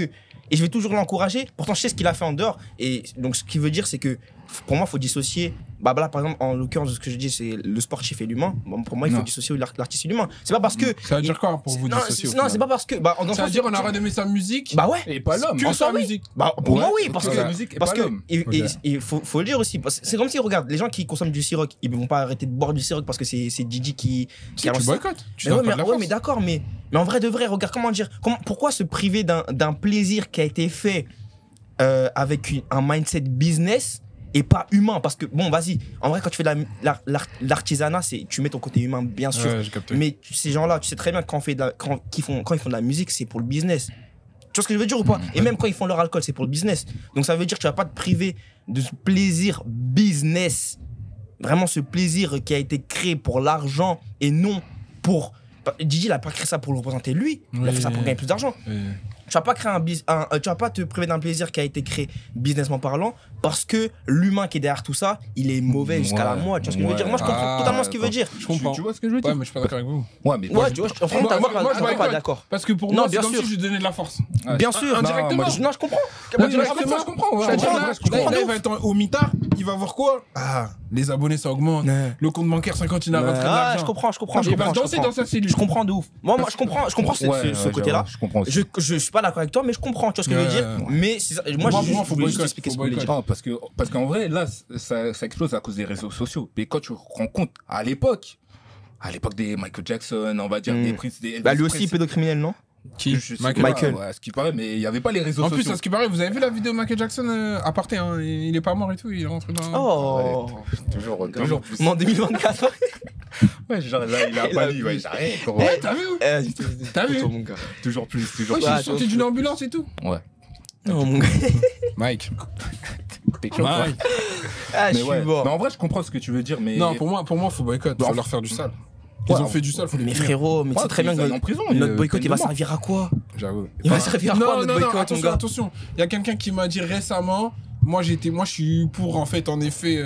Et je vais toujours l'encourager. Pourtant, je sais ce qu'il a fait en dehors. Et donc, ce qui veut dire, c'est que pour moi, il faut dissocier. Bah là, par exemple, en l'occurrence, ce que je dis, c'est le sportif et l'humain. Bon, pour moi, il faut Non. dissocier l'artiste et l'humain. C'est pas parce que. Ça veut dire quoi pour vous Non, dissocier au non, final c'est pas parce que. Bah, dans le Ça veut sens dire où- on arrête d'aimer sa musique Bah ouais. Et pas l'homme. que En sa soi, oui. musique. Bah, pour Ouais, moi, oui, parce que que. la musique et Parce pas que. l'homme. Il faut le dire aussi. C'est comme si, regarde, les gens qui consomment du Ciroc, ils vont pas arrêter de boire du Ciroc parce que c'est Didi qui. Si, a tu lancé- boycottes. Tu Mais donnes ouais, pas de la ouais, force. mais d'accord, mais en vrai de vrai, regarde, comment dire, pourquoi se priver d'un plaisir qui a été fait avec un mindset business et pas humain? Parce que, bon, vas-y, en vrai, quand tu fais de l'artisanat, tu mets ton côté humain, bien sûr. Ouais, j'ai capté. Mais ces gens-là, tu sais très bien que quand ils font de la musique, c'est pour le business. Tu vois ce que je veux dire ou pas? Et même quand ils font leur alcool, c'est pour le business. Donc ça veut dire que tu vas pas te priver de ce plaisir business. Vraiment ce plaisir qui a été créé pour l'argent et non pour... Didi, il a pas créé ça pour le représenter lui. Il a Oui. fait ça pour gagner plus d'argent. Ouais. Tu vas pas créer tu vas pas te priver d'un plaisir qui a été créé businessment parlant parce que l'humain qui est derrière tout ça, il est mauvais jusqu'à la Ouais. moelle. Tu vois ce que je veux dire? Moi, je comprends Ah, totalement ce qu'il veut dire. Je comprends. Tu vois ce que je veux dire? Ouais, mais je suis pas d'accord avec vous. Ouais, mais Ouais, tu vois, franchement, Moi, moi, moi, je je suis pas boycotte. d'accord. Parce que pour Non, moi, c'est bien comme sûr. si je lui donnais de la force. Bien sûr. indirectement. Non, je comprends. Indirectement, je comprends. Ouais, C'est-à-dire ouais, là, je comprends là, de il va être au mitard, il va voir quoi? Ah, les abonnés, ça augmente. Ouais. Le compte bancaire, ça continue à rentrer de Ah, l'argent. je comprends. Il va danser dans sa cellule. Je comprends de ouf. Moi, je comprends ce côté-là. Je comprends aussi. Je suis pas d'accord avec toi, mais je comprends, tu vois ce que je veux dire. Ouais. Mais c'est ça- moi, Pour je moi, faut voulais juste boycott, expliquer ce faut que je voulais dire. Ah, parce qu'en vrai, là, ça explose à cause des réseaux sociaux. Mais quand tu rends compte, à l'époque des Michael Jackson, on va dire, des Prince, des Bah, lui Elvis aussi, Presley, pédocriminel, non? Qui je sais Michael. pas, Michael. ouais, ce qui paraît, mais il n'y avait pas les réseaux En sociaux. plus, à ce qui paraît, vous avez vu la vidéo de Michael Jackson à parté, hein, il est pas mort et tout, il est rentré dans. Oh. Toujours plus. Mais en 2024. Ouais, genre là, il a Il a Bali, ouais, j'arrête. Ouais, t'as vu? T'as vu? mon gars. Toujours plus, toujours Ouais, plus. je suis sorti d'une ambulance et tout. Ouais. Non, mon gars. Mike. T'es chaud, quoi. Ah, je Mais suis ouais. mort. Mais en vrai, je comprends ce que tu veux dire, mais. Non, pour moi, faut boycott. Non. Faut leur faire du sale. Ils Ouais, ont fait du sale, faut les Mais punir. frérot, mais tu sais très bien qu'ils aillent que en prison. notre boycott, peine il va de mort. servir à quoi? J'avoue. Il va servir à quoi, Non, notre non, non, boycott, mon attention, gars? attention. Il y a quelqu'un qui m'a dit récemment, moi je suis pour en fait, en effet,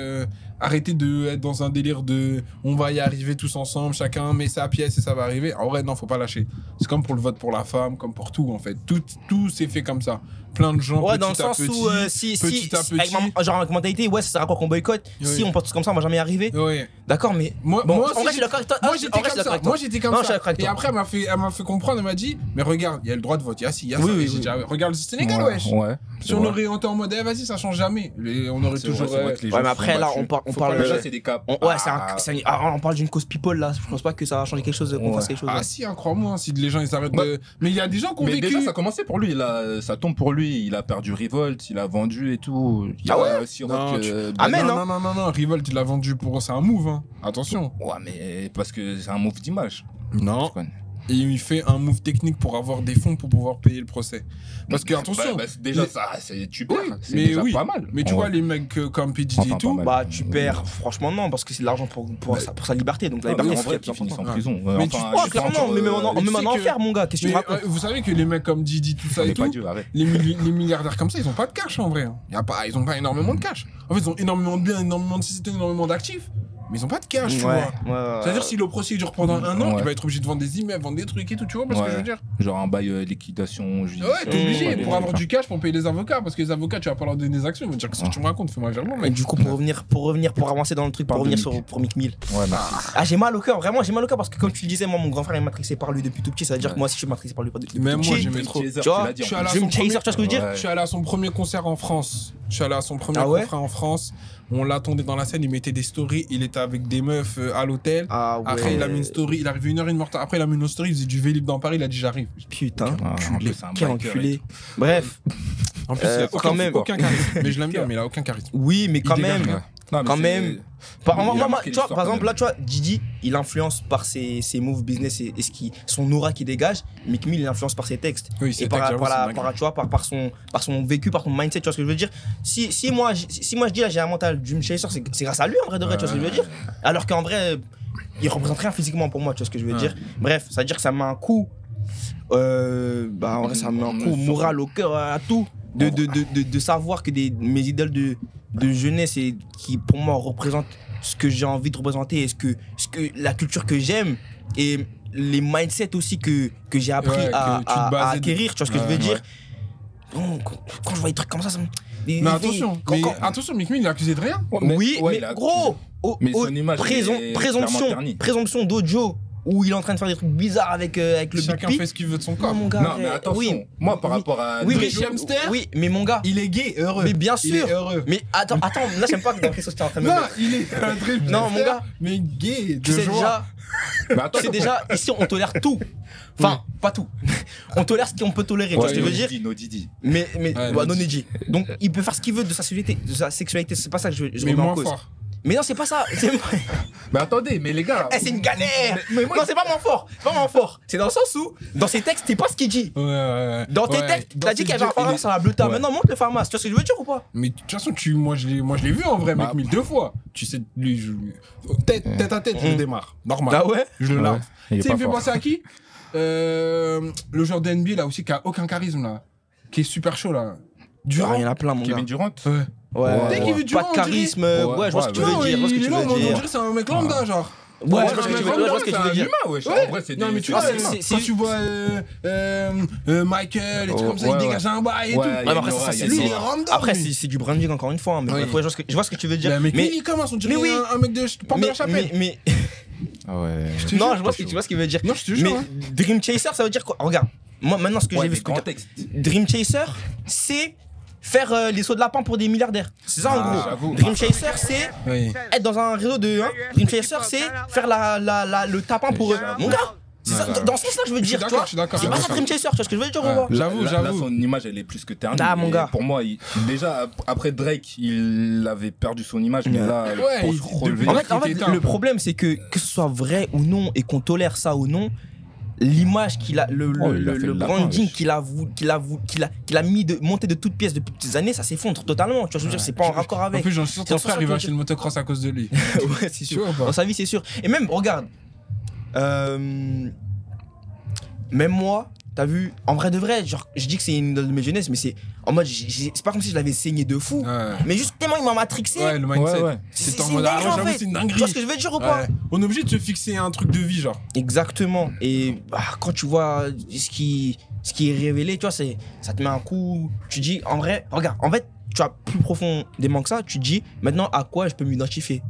arrêter de être dans un délire de on va y arriver tous ensemble, chacun met sa pièce et ça va arriver. En vrai, non, faut pas lâcher. C'est comme pour le vote pour la femme, comme pour tout en fait. Tout s'est fait comme ça. Plein de gens, Ouais, petit dans le à sens petit, où petit à petit. avec mentalité, ouais, ça sert à quoi qu'on boycotte? Oui. Si on pense tous comme ça, on va jamais y arriver. Ouais. D'accord, mais Moi, bon, moi en aussi, vrai, je suis d'accord avec toi. Moi En j'étais vrai, comme je suis d'accord ça. avec toi. Moi j'étais comme Non, je suis ça. d'accord avec Et toi. après elle m'a fait comprendre, elle m'a dit mais regarde, il y a le droit de vote. Il y a si, il y a Oui, ça. oui, Et j'ai oui. dit, ah ouais, regarde le Sénégal, wesh. Ouais. Si on aurait été en mode vas-y, ça change jamais. On aurait C'est toujours vrai que les gens Ouais, mais se après, sont là, battus. on Faut parle. pas lâcher, c'est des cas. On parle d'une cause people là. Je pense pas que ça va changer quelque chose, qu'on Ouais. fasse quelque chose. Ah là. si, hein, crois-moi, si les gens ils arrêtent Bah, de. Mais il y a des gens qui ont Mais vécu. déjà, ça a commencé pour lui. Là, ça tombe pour lui. Il a perdu Revolt, il a vendu et tout. Il y Ah a ouais aussi Non, Rock, tu- Amen, non, hein. non, Revolt, il l'a vendu pour. C'est un move, hein. Attention. Ouais, mais parce que c'est un move d'image. Non. Tu connais. et il fait un move technique pour avoir des fonds pour pouvoir payer le procès. Parce que, attention. Déjà, ça, tu perds. Oui, C'est mais déjà oui. pas mal. Mais tu vois, les mecs comme PDG Enfin, et tout. pas mal. Bah, tu perds, franchement, non, parce que c'est de l'argent pour sa liberté. Donc, la liberté, en c'est vrai, ce qui est qui finissent en important. prison. Mais tu Ouais, clairement, mais même en enfer, mon gars, qu'est-ce que tu racontes? Vous savez que les mecs comme Didi, tout ça On et est pas tout, Dieu, arrête. les milliardaires comme ça, ils ont pas de cash en vrai. Ils ont pas énormément de cash. En fait, ils ont énormément de biens, énormément de sociétés, énormément d'actifs. Mais ils ont pas de cash, tu vois. C'est-à-dire, si le procès dure pendant un an, il va être obligé de vendre des immeubles, vendre des trucs et tout, tu vois, parce que je veux dire. Genre un bail liquidation judiciaire. Ouais, t'es obligé pour avoir du cash pour payer les avocats, parce que les avocats, tu vas pas leur donner des actions, ils vont te dire qu'est-ce que tu me racontes, fais-moi un virement, Et mec. du coup, pour avancer dans le truc, pour revenir pour Mick Mill. Ouais, merci. Ah, j'ai mal au cœur, vraiment, j'ai mal au cœur parce que, comme tu le disais, moi, mon grand frère est matrixé par lui depuis tout petit. Ça veut dire que moi aussi, je suis matrixé par lui depuis tout Même moi, petit. j'aimais trop. Tu vois, Je suis allé à Dream son Chaser, tu vois ce que je veux dire? Je suis allé à son premier concert en France. Je suis allé à son premier Ah ouais concert en France. On l'attendait dans la scène, il mettait des stories. Il était avec des meufs à l'hôtel. Ah ouais. Après, il a mis une story. Il est arrivé 1h30 en retard. Après, il a mis une story. Il faisait du Vélib dans Paris. Il a dit j'arrive. Putain, Ah, en plus, c'est un quel biker et enculé. tout. Bref, En plus, il a quand même. aucun charisme. Mais je l'aime bien, mais il a aucun charisme. oui, mais quand Il dégage même. rien. Non, mais Quand c'est- même. Il a marqué Tu vois, l'histoire par quand exemple, même. là, tu vois, Didi, il influence par ses moves business et son aura qui dégage. Mick Mill, il influence par ses textes. Oui, Et c'est par, j'avoue, par, la- c'est par, tu vois, par son vécu, par son mindset, tu vois ce que je veux dire. Si moi je dis là, j'ai un mental Dream Chaser, c'est grâce à lui en vrai de vrai, tu vois ce que je veux dire. Alors qu'en vrai, il représente rien physiquement pour moi, tu vois ce que je veux dire. Bref, ça veut dire que ça met un coup. En vrai, ça met un coup moral au cœur, à tout. De savoir que mes idoles de jeunesse et qui pour moi représentent ce que j'ai envie de représenter et ce que la culture que j'aime et les mindsets aussi que j'ai appris Ouais, que tu te à basais acquérir, tu vois ce que je veux dire. Bon, quand je vois des trucs comme ça me... Mais attention, Mick Mill, il est accusé de rien. Oui, ouais, mais il a- gros, Mais son image est clairement ternie. présomption d'audio où il est en train de faire des trucs bizarres avec le Chacun Big P. fait ce qu'il veut de son Non, corps. mon gars, Non, mais attention, oui, moi par oui. rapport à. Oui, mais Dream Hamster, oui, mais mon gars, Il est gay, heureux. mais bien Il est sûr. heureux. Mais attends, là j'aime pas dans quelle sauce tu es en train de me Non, mettre. il est un Dream Non, Hamster, mon gars. mais gay, Tu de sais joie. déjà, Mais attends, tu sais déjà, ici on tolère tout. Enfin, pas tout. On tolère ce qu'on peut tolérer, tu vois ce que je veux dire. No Didi. Mais Ouais, non Neji. Donc il peut faire ce qu'il veut de sa sexualité, c'est pas ça que je Mais remets en moins cause. fort. Mais non, c'est pas ça. Mais attendez, mais les gars. C'est une galère. Mais moi, Non, c'est pas mon fort. C'est pas mon fort. C'est dans le sens où, dans ses textes, c'est pas ce qu'il dit. Ouais. Dans tes Ouais, textes, dans t'as dit qu'il y avait un ses pharmacie sur la bleuta. Ouais. Maintenant, montre le pharmacie. Tu vois ce que je veux dire ou pas? Mais de toute façon, moi je l'ai vu en vrai, Bah, mec, 2 fois. Tu sais, lui, tête à tête, je le démarre. Normal. Ah ouais? Je le lave. il est Tu sais, pas il me fait fort. penser à qui Le joueur de NBA là aussi qui a aucun charisme là. Qui est super chaud là. Durant. Il y en a plein, mon gars. Kevin Durant. Ouais. Ouais. Dès qu'il veut du Pas vent, de on dirait. charisme. Ouais, je vois ce que tu veux Non, dire. Je vois ce que il tu est là, veux on dire. dirait que c'est un mec lambda, genre. Ouais, je vois ce que Ouais, tu veux mais dire. Je vois ce que tu veux dire. Wesh. Ouais. En vrai, c'est Non, mais tu c'est vois, des humains. quand tu vois Michael et tout comme ça, il Ouais, dégage un bail et Ouais, tout. il y a Ouais, mais une après, aura, ça, il y a c'est une Lui, il est aura. random. Après, lui. c'est du branding encore une fois. Mais Oui. bref, je vois ce que tu veux dire. Mais Mais il commence, on dirait mais oui. un mec de Porte de la Chapelle. mais Ah ouais. te non, jure, je vois ce que tu vois ce qu'il veut dire. Non, je te Mais jure. hein. Dream Chaser, ça veut dire quoi? Regarde, moi maintenant ce que j'ai Ouais, vu, des grands textes. Dream Chaser, c'est faire les sauts de lapin pour des milliardaires. C'est ça en Ah, gros. j'avoue. Dream Chaser, c'est Oui. être dans un réseau de. Dream Chaser, c'est faire le tapin pour eux. Mon gars, c'est ça, dans ce sens-là que je veux Je suis dire, tu d'accord, vois. je suis d'accord. C'est pas ça Dream Chaser, tu vois ce que je veux dire ou pas? J'avoue, Là, son image, elle est plus que ternie. Ah, mon Et gars. Pour moi, déjà, après Drake, il avait perdu son image, mais là, Ouais, pour il- se relever. depuis- En fait, était éteint. le problème, c'est que ce soit vrai ou non et qu'on tolère ça ou non, l'image qu'il a, Oh, il a fait le le lapin, branding wesh. qu'il a monté de toutes pièces depuis toutes années, ça s'effondre totalement. Tu vois ce que je veux dire, c'est pas en raccord En avec. plus, j'en suis sûr, C'est ton en sens frère, il que va je acheter le motocross à cause de lui. Ouais, c'est Tu vois sûr. ou pas Dans sa vie, c'est sûr. Et même, regarde, même moi, t'as vu, en vrai de vrai, genre, je dis que c'est une idole de mes jeunesse, mais c'est en mode, c'est pas comme si je l'avais saigné de fou, Ouais. mais juste tellement il m'a matrixé. Ouais, le mindset. Ouais. C'est en une mode, ah dinguerie, ouais, en j'avoue, fait. c'est une Tu dinguerie. vois ce que je veux dire ou pas? Ouais. On est obligé de se fixer un truc de vie, genre. Exactement. Et quand tu vois ce qui est révélé, tu vois, ça te met un coup. Tu dis, en vrai, regarde, en fait, tu vas plus profondément que ça. Tu dis, maintenant, à quoi je peux m'identifier?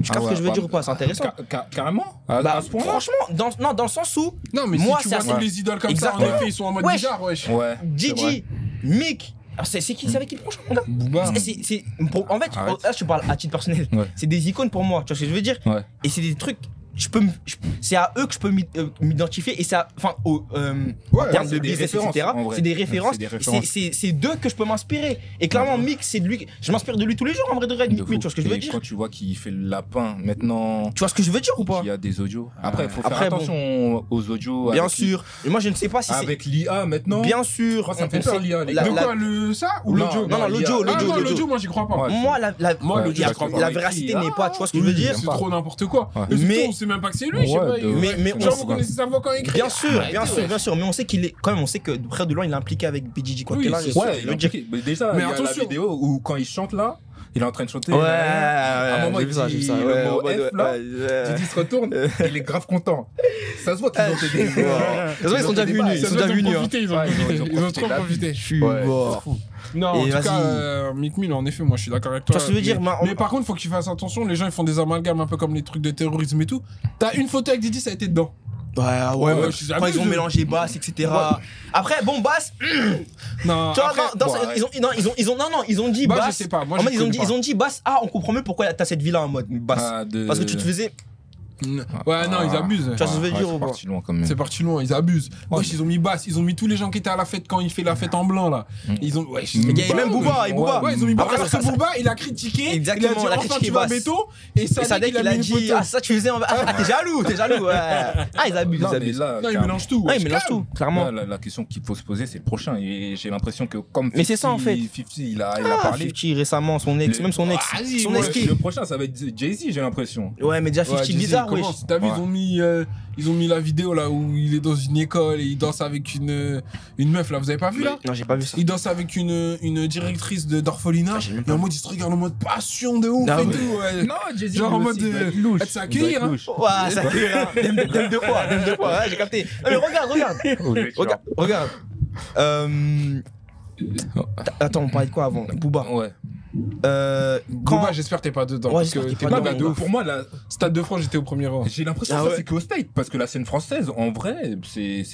Tu captes ce que je veux dire ou pas? C'est intéressant. Carrément Bah, à ce point-là. franchement, dans le sens où Non, mais Moi, si tu c'est vois assez- tous les idoles comme ça, en Exactement. effet, ils sont en mode Wesh. bizarre, wesh. Ouais. c'est vrai. Didi, Mick, alors, c'est qui, c'est avec qui le prochain, mon gars? Booba. En fait, Arrête. là, je te parle à titre personnel. Ouais. C'est des icônes pour moi, tu vois ce que je veux dire? Ouais. Et c'est des trucs, c'est à eux que je peux m'identifier et c'est en termes de business, etc. C'est des références. C'est d'eux que je peux m'inspirer. Et clairement, Mick, c'est de lui. Je m'inspire de lui tous les jours en vrai de vrai. Mick, tu vois ce que je veux dire? Quand tu vois qu'il fait le lapin, maintenant. Tu vois ce que je veux dire ou pas? Il y a des audios. Après, il faut faire attention aux audios. Bien sûr. Mais moi, je ne sais pas si c'est. Avec l'IA maintenant. Bien sûr. Moi, ça me fait peur l'IA. De quoi, ça ou l'audio? Non, l'audio, moi, j'y crois pas. Moi, la véracité n'est pas. Tu vois ce que je veux dire? C'est trop n'importe quoi. Mais on sait même pas que c'est lui. Mais genre, vous connaissez sa voix quand il écrit. Bien sûr. Mais on sait qu'il est. Quand même, on sait que près de loin, il est impliqué avec BGG. Quoi. Ouais, il est impliqué. Mais déjà, il y a la vidéo où quand il chante là. Il est en train de chanter. À un moment, il dit le mot F là. Didi se retourne. Il est grave content. Ça se voit qu'ils ont été des. Ils sont déjà venus. Ils ont trop profité. Je suis mort. Non, en tout cas, Mick Mill, en effet, moi je suis d'accord avec toi. Je veux dire, mais par contre, il faut que tu fasses attention. Les gens ils font des amalgames un peu comme les trucs de terrorisme et tout. T'as une photo avec Didi, ça a été dedans. Ouais, quand ils ont mélangé basse, etc. Après, bon, basse. Non, ils ont dit basse. Je sais pas. Moi, ils ont dit basse. Ah, on comprend mieux pourquoi t'as cette vie-là en mode basse. Parce que tu te faisais. Ouais, non, ils abusent. Tu vois ce que je veux dire? C'est parti loin quand même. C'est parti loin, ils abusent. Wesh, ils ont mis basse, ils ont mis tous les gens qui étaient à la fête quand il fait la fête en blanc là. Ils ont. Wesh, il y a même Booba. Ouais, ils ont mis basse. Parce que Booba, il a critiqué. Exactement, il a critiqué basse. Et Sadek, il a dit. Ah, ça, tu faisais. Ah, t'es jaloux, ouais. Ah, ils abusent. Non, ils mélangent tout. Ils mélangent tout, clairement. La question qu'il faut se poser, c'est le prochain. Et j'ai l'impression que comme. Mais c'est ça en fait. 50, il a parlé. 50 récemment, son ex. Le prochain, ça va être Jay-Z, j'ai l'impression. Ouais, mais déjà 50 bizarre, wesh. T'as vu, ils ont mis la vidéo là où il est dans une école et il danse avec une meuf là, vous avez pas vu là? Non, j'ai pas vu ça. Il danse avec une directrice d'orphelinat et en mode il se regarde en mode passion de ouf et tout. Ouais. Non, Jay-Z, genre en mode s'accueillir. Ouais, s'accueillir. Dème deux fois, ouais, j'ai capté. Mais regarde. Attends, on parlait de quoi avant? Booba. Ouais. Booba, j'espère que t'es pas dedans. Ouais, parce que t'es pas dedans. Pour moi, la Stade de France, j'étais au premier rang. J'ai l'impression que ça c'est qu'au State, parce que la scène française, en vrai, c'est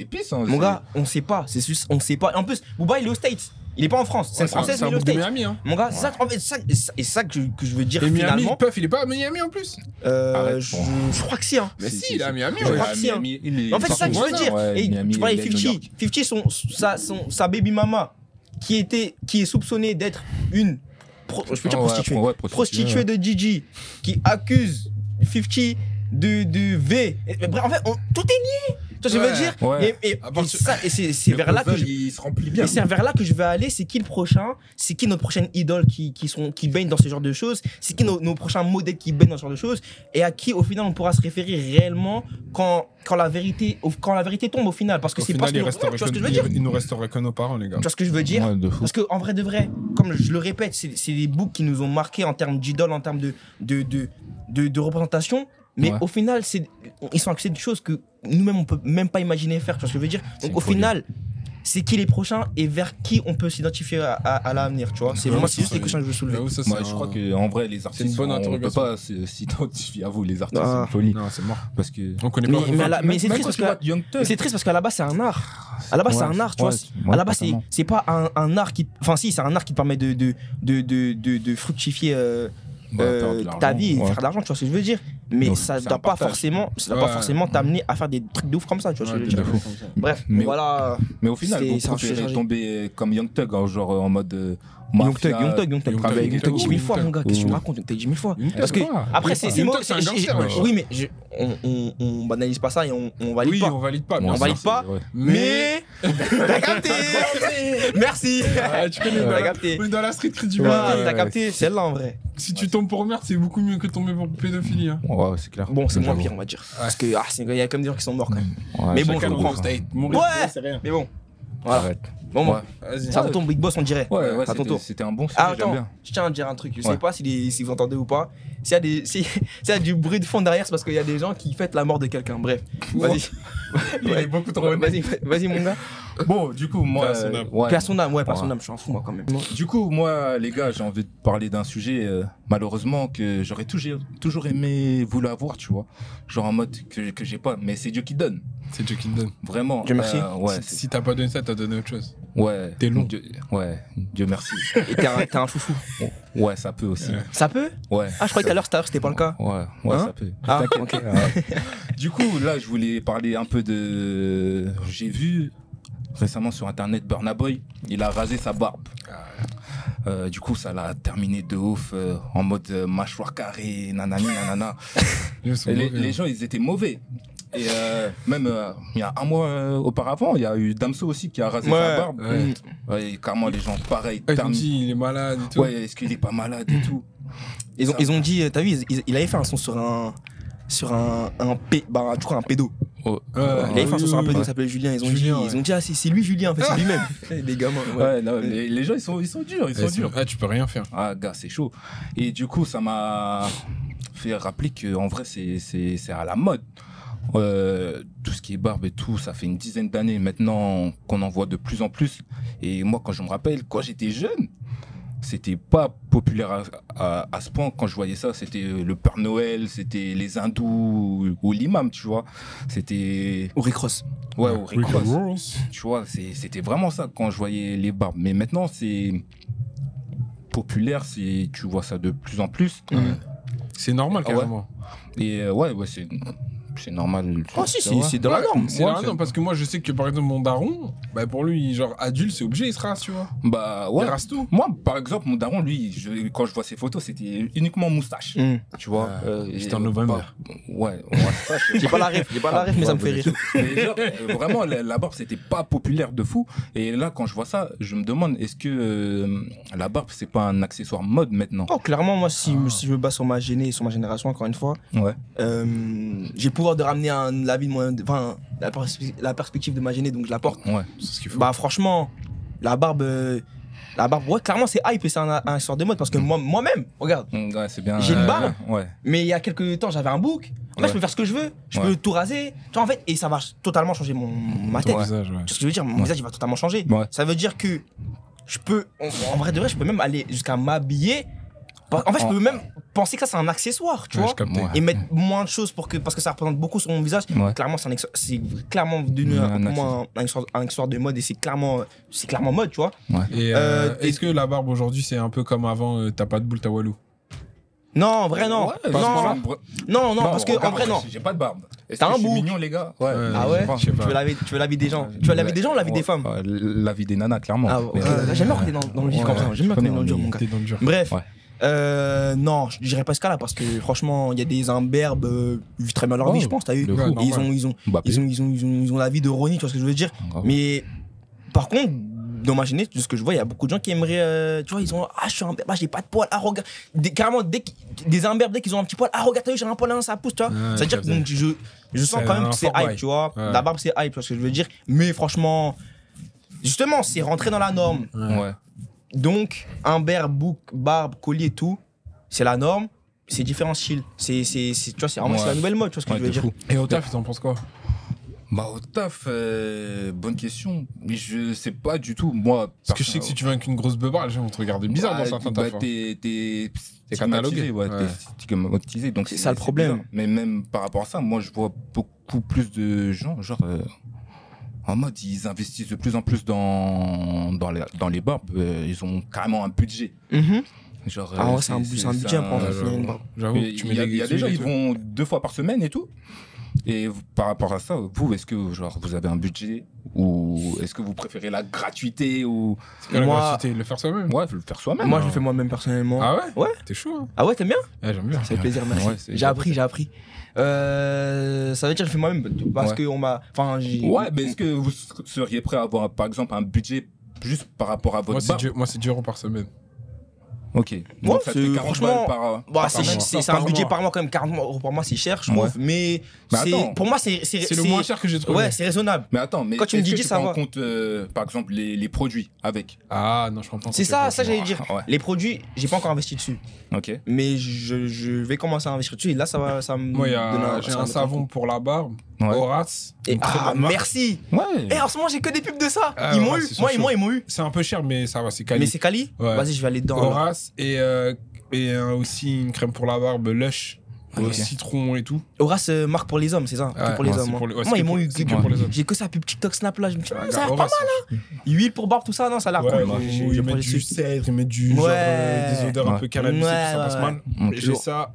pisse. Mon gars, on sait pas. C'est juste, on sait pas. En plus, Booba, il est au State. Il est pas en France. Scène française, mais il est au State. Miami, hein. Mon gars, c'est ça que je veux dire et finalement. Miami, Puff, il est pas à Miami en plus. Je crois que si, hein. Mais si, il est à Miami. Je crois que si, hein. En fait, c'est ça que je veux dire. Et tu parlais 50. 50, sa baby mama, qui est soupçonnée d'être une. Je peux dire prostituée de Gigi, qui accuse 50 de V. Bref, en fait, tout est lié. Tu vois ce que je veux dire? Et c'est vers là que c'est vers là que je vais aller. C'est qui le prochain? C'est qui notre prochaine idole qui baigne dans ce genre de choses? C'est qui nos prochains modèles qui baignent dans ce genre de choses? Et à qui au final on pourra se référer réellement quand la vérité tombe au final? Parce que c'est pas. Tu vois ce que je veux dire? Il nous resterait que nos parents, les gars. Tu vois ce que je veux dire? Parce que en vrai de vrai, comme je le répète, c'est des books qui nous ont marqués en termes d'idole, en termes de représentation. Mais au final, ils sont accusés de choses que nous-mêmes, on peut même pas imaginer faire. Tu vois ce que je veux dire? Donc au final, c'est qui les prochains et vers qui on peut s'identifier à l'avenir, tu vois? C'est juste les questions que je veux soulever. Moi, je crois qu'en vrai, les artistes, on ne peut pas s'identifier à vous, les artistes, c'est une folie. Non, c'est mort. Parce que... On connaît pas. Mais c'est triste parce qu'à la base, c'est un art. À la base, c'est un art, tu vois. À la base, c'est pas un art qui... Enfin, si, c'est un art qui te permet de fructifier ta vie et faire de l'argent, tu vois ce que je veux dire? Mais ça doit pas forcément t'amener à faire des trucs de ouf comme ça, tu vois ce que je veux dire? Bref, voilà. Mais au final, vous préférez tomber comme Young Thug, genre en mode Young Thug, 10 000 fois, mon gars. Qu'est-ce que tu me racontes? Young Thug 10 000 fois. Parce que après, c'est Young Thug, c'est un gangster. Oui, mais on banalise pas ça et on valide pas. Oui, on valide pas. On valide pas. Mais t'as capté. Merci. Tu connais, t'as capté. On est dans la street crédible. T'as capté, celle-là en vrai. Si tu tombes pour merde, c'est beaucoup mieux que tomber pour pédophilie. Ouais, c'est clair. Bon, c'est moins pire, on va dire. Parce que il y a quand même des gens qui sont morts quand même. Mais bon, je comprends. Ouais. Mais bon. Voilà. Bon, c'est à ton tour, Big Boss, on dirait. Ouais, c'est à ton tour. C'était un bon sujet, j'aime bien. Je tiens à dire un truc. Je sais pas si vous entendez ou pas. S'il y a du bruit de fond derrière, c'est parce qu'il y a des gens qui fêtent la mort de quelqu'un. Bref, vas-y. Il est beaucoup trop. Vas-y, mon gars. Bon, du coup, moi. Personne, je suis un fou, moi, quand même. Du coup, moi, les gars, j'ai envie de parler d'un sujet, malheureusement, que j'aurais toujours aimé vouloir avoir, tu vois. Genre en mode que j'ai pas, mais c'est Dieu qui donne. C'est Dieu qui te donne. Vraiment. Dieu merci. Si t'as pas donné ça, t'as donné autre chose. Ouais. T'es long. Dieu merci. Et t'es un foufou. Ouais, ça peut aussi. Ça peut? Ouais. Ah, je croyais qu'à l'heure, c'était pas le cas. Ouais, Hein? ça peut. Ah, ok. Du coup, là, je voulais parler un peu de... J'ai vu récemment sur internet Burna Boy, il a rasé sa barbe. Du coup, ça l'a terminé de ouf, en mode mâchoire carrée, nanani, nanana. Les gens, ils étaient mauvais. Et même il y a un mois auparavant, il y a eu Damso aussi qui a rasé sa barbe. Et carrément, les gens, pareil. Ils ont dit il est malade et tout. Ouais, est-ce qu'il est pas malade et tout. Ils ont dit, t'as vu, il avait fait un son sur un pédo. Oh. Il avait fait un son sur un pédo qui s'appelait Julien. Ils ont dit, ah, c'est lui Julien, en fait, c'est lui-même. Des gamins. Ouais, non, les gens, ils sont durs, ils sont durs. Ah, tu peux rien faire. Ah, gars, c'est chaud. Et du coup, ça m'a fait rappeler qu'en vrai, c'est à la mode. Tout ce qui est barbe et tout, ça fait une dizaine d'années maintenant qu'on en voit de plus en plus. Et moi, quand je me rappelle, quand j'étais jeune, c'était pas populaire à ce point. Quand je voyais ça, c'était le Père Noël, c'était les hindous ou l'imam, tu vois. C'était... Au Rick Ross. Ouais, au Rick Ross. Tu vois, c'était vraiment ça quand je voyais les barbes. Mais maintenant, c'est populaire, tu vois ça de plus en plus. C'est normal, carrément. Ouais. Et ouais, c'est normal. Oh si, c'est dans la norme. C'est dans la norme parce que moi je sais que par exemple mon daron, bah pour lui genre adulte c'est obligé il se rase, tu vois. Bah ouais. Il rase tout. Moi par exemple mon daron lui, quand je vois ses photos c'était uniquement moustache. Tu vois. C'était en novembre. Ouais. J'ai pas la ref, mais ça me fait rire. Mais genre, vraiment la barbe c'était pas populaire de fou. Et là quand je vois ça, je me demande est-ce que la barbe c'est pas un accessoire mode maintenant? Oh clairement moi si je me base sur ma génération encore une fois. Ouais. J'ai le pouvoir de ramener la vie de moi, enfin la perspective de ma gênée, donc je la porte. Ouais, c'est ce qu'il faut. Bah franchement, la barbe, ouais, clairement c'est hype et c'est un sort de mode parce que moi-même, regarde, ouais, c'est bien. J'ai une barbe, ouais. Mais il y a quelques temps j'avais un bouc. En fait, je peux faire ce que je veux, je peux tout raser, tu vois, en fait, et ça va totalement changer ma tête. Visage, Tu sais ce que je veux dire, mon visage il va totalement changer. Ouais. Ça veut dire que je peux, en vrai de vrai, je peux même aller jusqu'à m'habiller. En fait, je peux même penser que ça c'est un accessoire, tu vois, et mettre moins de choses parce que ça représente beaucoup sur mon visage. Clairement, c'est clairement devenu pour moi un accessoire de mode et c'est clairement mode, tu vois. Et est-ce que la barbe aujourd'hui c'est un peu comme avant, t'as pas de boule, t'as walou? Non, en vrai non. Non, parce que en vrai non. J'ai pas de barbe. T'as un bouc. bouc. Mignon les gars. Ouais. Ah ouais. Tu veux la vie des gens. Tu veux la vie des gens ou la vie des femmes? La vie des nanas clairement. J'aime bien quand t'es dans le dur comme ça. J'aime bien quand t'es dans le dur, mon gars. Bref. Non, je dirais pas ce cas-là parce que franchement, il y a des imberbes vivent très mal leur vie, je pense, t'as vu. Ils ont la vie de Ronnie, tu vois ce que je veux dire. Mais par contre, dans ma génétique, de ce que je vois, il y a beaucoup de gens qui aimeraient, tu vois, ils ont je suis imberbe, j'ai pas de poils, regarde, carrément des imberbes dès qu'ils ont un petit poil, regarde, t'as vu, j'ai un poil là, ça pousse, tu vois. C'est-à-dire que je sens quand même que c'est hype, tu vois. La barbe c'est hype, tu vois ce que je veux dire. Mais franchement, justement, c'est rentré dans la norme. Ouais. Donc, imberbe, bouc, barbe, collier et tout, c'est la norme, c'est différents styles. Tu vois, c'est vraiment la nouvelle mode, tu vois ce que je veux dire. Et au taf, t'en penses quoi? Bah, au taf, bonne question. Mais je sais pas du tout, moi. Parce que je sais que si tu viens avec une grosse beubare, les gens vont te regarder bizarre dans certains tafs. T'es catalogué. T'es stigmatisé, donc c'est ça le problème. Bizarre. Mais même par rapport à ça, moi, je vois beaucoup plus de gens, genre. En mode, ils investissent de plus en plus dans les barbes. Ils ont carrément un budget. Genre, ouais, c'est un budget pour faire une barbe. J'avoue, il y a des gens, ils vont 2 fois par semaine et tout. Et par rapport à ça, vous, est-ce que vous avez un budget ou est-ce que vous préférez la gratuité ou... C'est la gratuité, le faire soi-même? Ouais, le faire soi-même. Moi, je le fais moi-même personnellement. Ah ouais? Ouais. T'es chaud, hein? Ah ouais, t'aimes bien? Ouais, j'aime bien. Ça fait plaisir, merci. Ouais, j'ai appris. Ça veut dire que je fais moi-même parce qu'on m'a... Ouais, mais est-ce que vous seriez prêt à avoir, par exemple, un budget juste par rapport à votre barbe? Moi, c'est 10 € par semaine. Ok. Donc ça fait 40 balles par c'est un budget par mois quand même. 40 € par mois, c'est cher, je trouve. Mais pour moi, c'est le moins cher que j'ai trouvé. Ouais, c'est raisonnable. Mais attends, mais quand tu me dis ça va. Tu prends en compte, par exemple, les produits avec. Ah non, je comprends. C'est ça j'allais dire. Les produits, j'ai pas encore investi dessus. Ok. Mais je vais commencer à investir dessus et là, ça va me. Moi, j'ai un savon pour la barbe. Horace. Merci. Ouais. Et en ce moment, j'ai que des pubs de ça. Ils m'ont eu. Moi, ils m'ont eu. C'est un peu cher, mais ça va, c'est quali. Mais c'est quali. Vas-y, je vais aller dedans. Horace et aussi une crème pour la barbe Lush. citron et tout. Horace marque pour les hommes, c'est ça? Que pour les hommes. Moi, ils m'ont eu. J'ai que ça, puis TikTok, Snap là. Je me dis, ça a l'air pas mal, hein. Huile pour barbe, tout ça, non, ça a l'air cool. Ils mettent du cèdre, ils mettent du genre des odeurs un peu cannabis, ça passe mal. J'ai ça.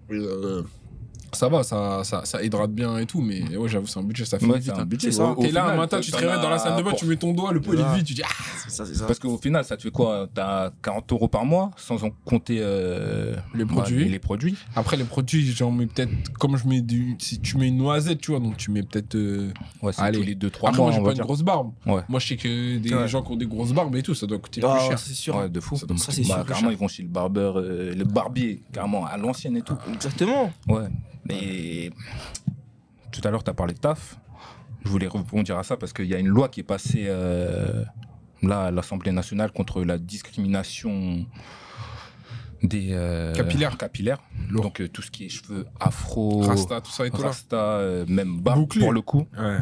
Ça va, ça hydrate bien et tout, mais ouais, j'avoue, c'est un budget, ça fait vite. C'est ça. T'es là un matin, tu te réveilles dans la salle de bain, tu mets ton doigt, le pot il est vide, tu dis c'est ça. Parce qu'au final, ça te fait quoi? T'as 40 € par mois, sans en compter les produits. Après, les produits, j'en mets peut-être, comme je mets si tu mets une noisette, tu vois, donc tu mets peut-être. Allez, tous les 2-3 mois. Après, moi, j'ai pas une grosse barbe. Ouais. Moi, je sais que des gens qui ont des grosses barbes et tout, ça doit coûter plus cher. C'est sûr. Ouais, de fou. Ça, c'est sûr. Carrément, ils vont chez le barbeur, le barbier, carrément, à l'ancienne et tout. Exactement. Ouais. Mais tout à l'heure, tu as parlé de taf. Je voulais rebondir à ça parce qu'il y a une loi qui est passée là à l'Assemblée nationale contre la discrimination des capillaires. Donc tout ce qui est cheveux afro, rasta, tout ça et tout rasta, même barbe pour le coup. Ouais.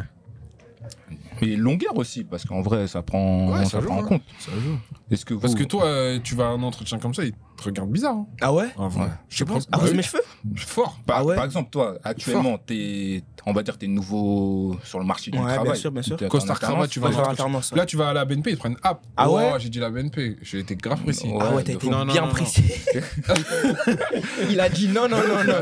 Et longueur aussi, parce qu'en vrai, ça prend en compte. Ça joue. Parce que toi, tu vas à un entretien comme ça, ils te regardent bizarre. Hein. Ah ouais? Je pense. À cause de mes cheveux? Fort. Par exemple, toi, actuellement, on va dire, t'es nouveau sur le marché du travail. Bien sûr. Costard cravate, tu vas en alternance. Là, tu vas à la BNP, ils te prennent app. Ah ouais? J'ai dit la BNP. J'ai été grave précis. Ah ouais, t'as été bien précis. Il a dit non.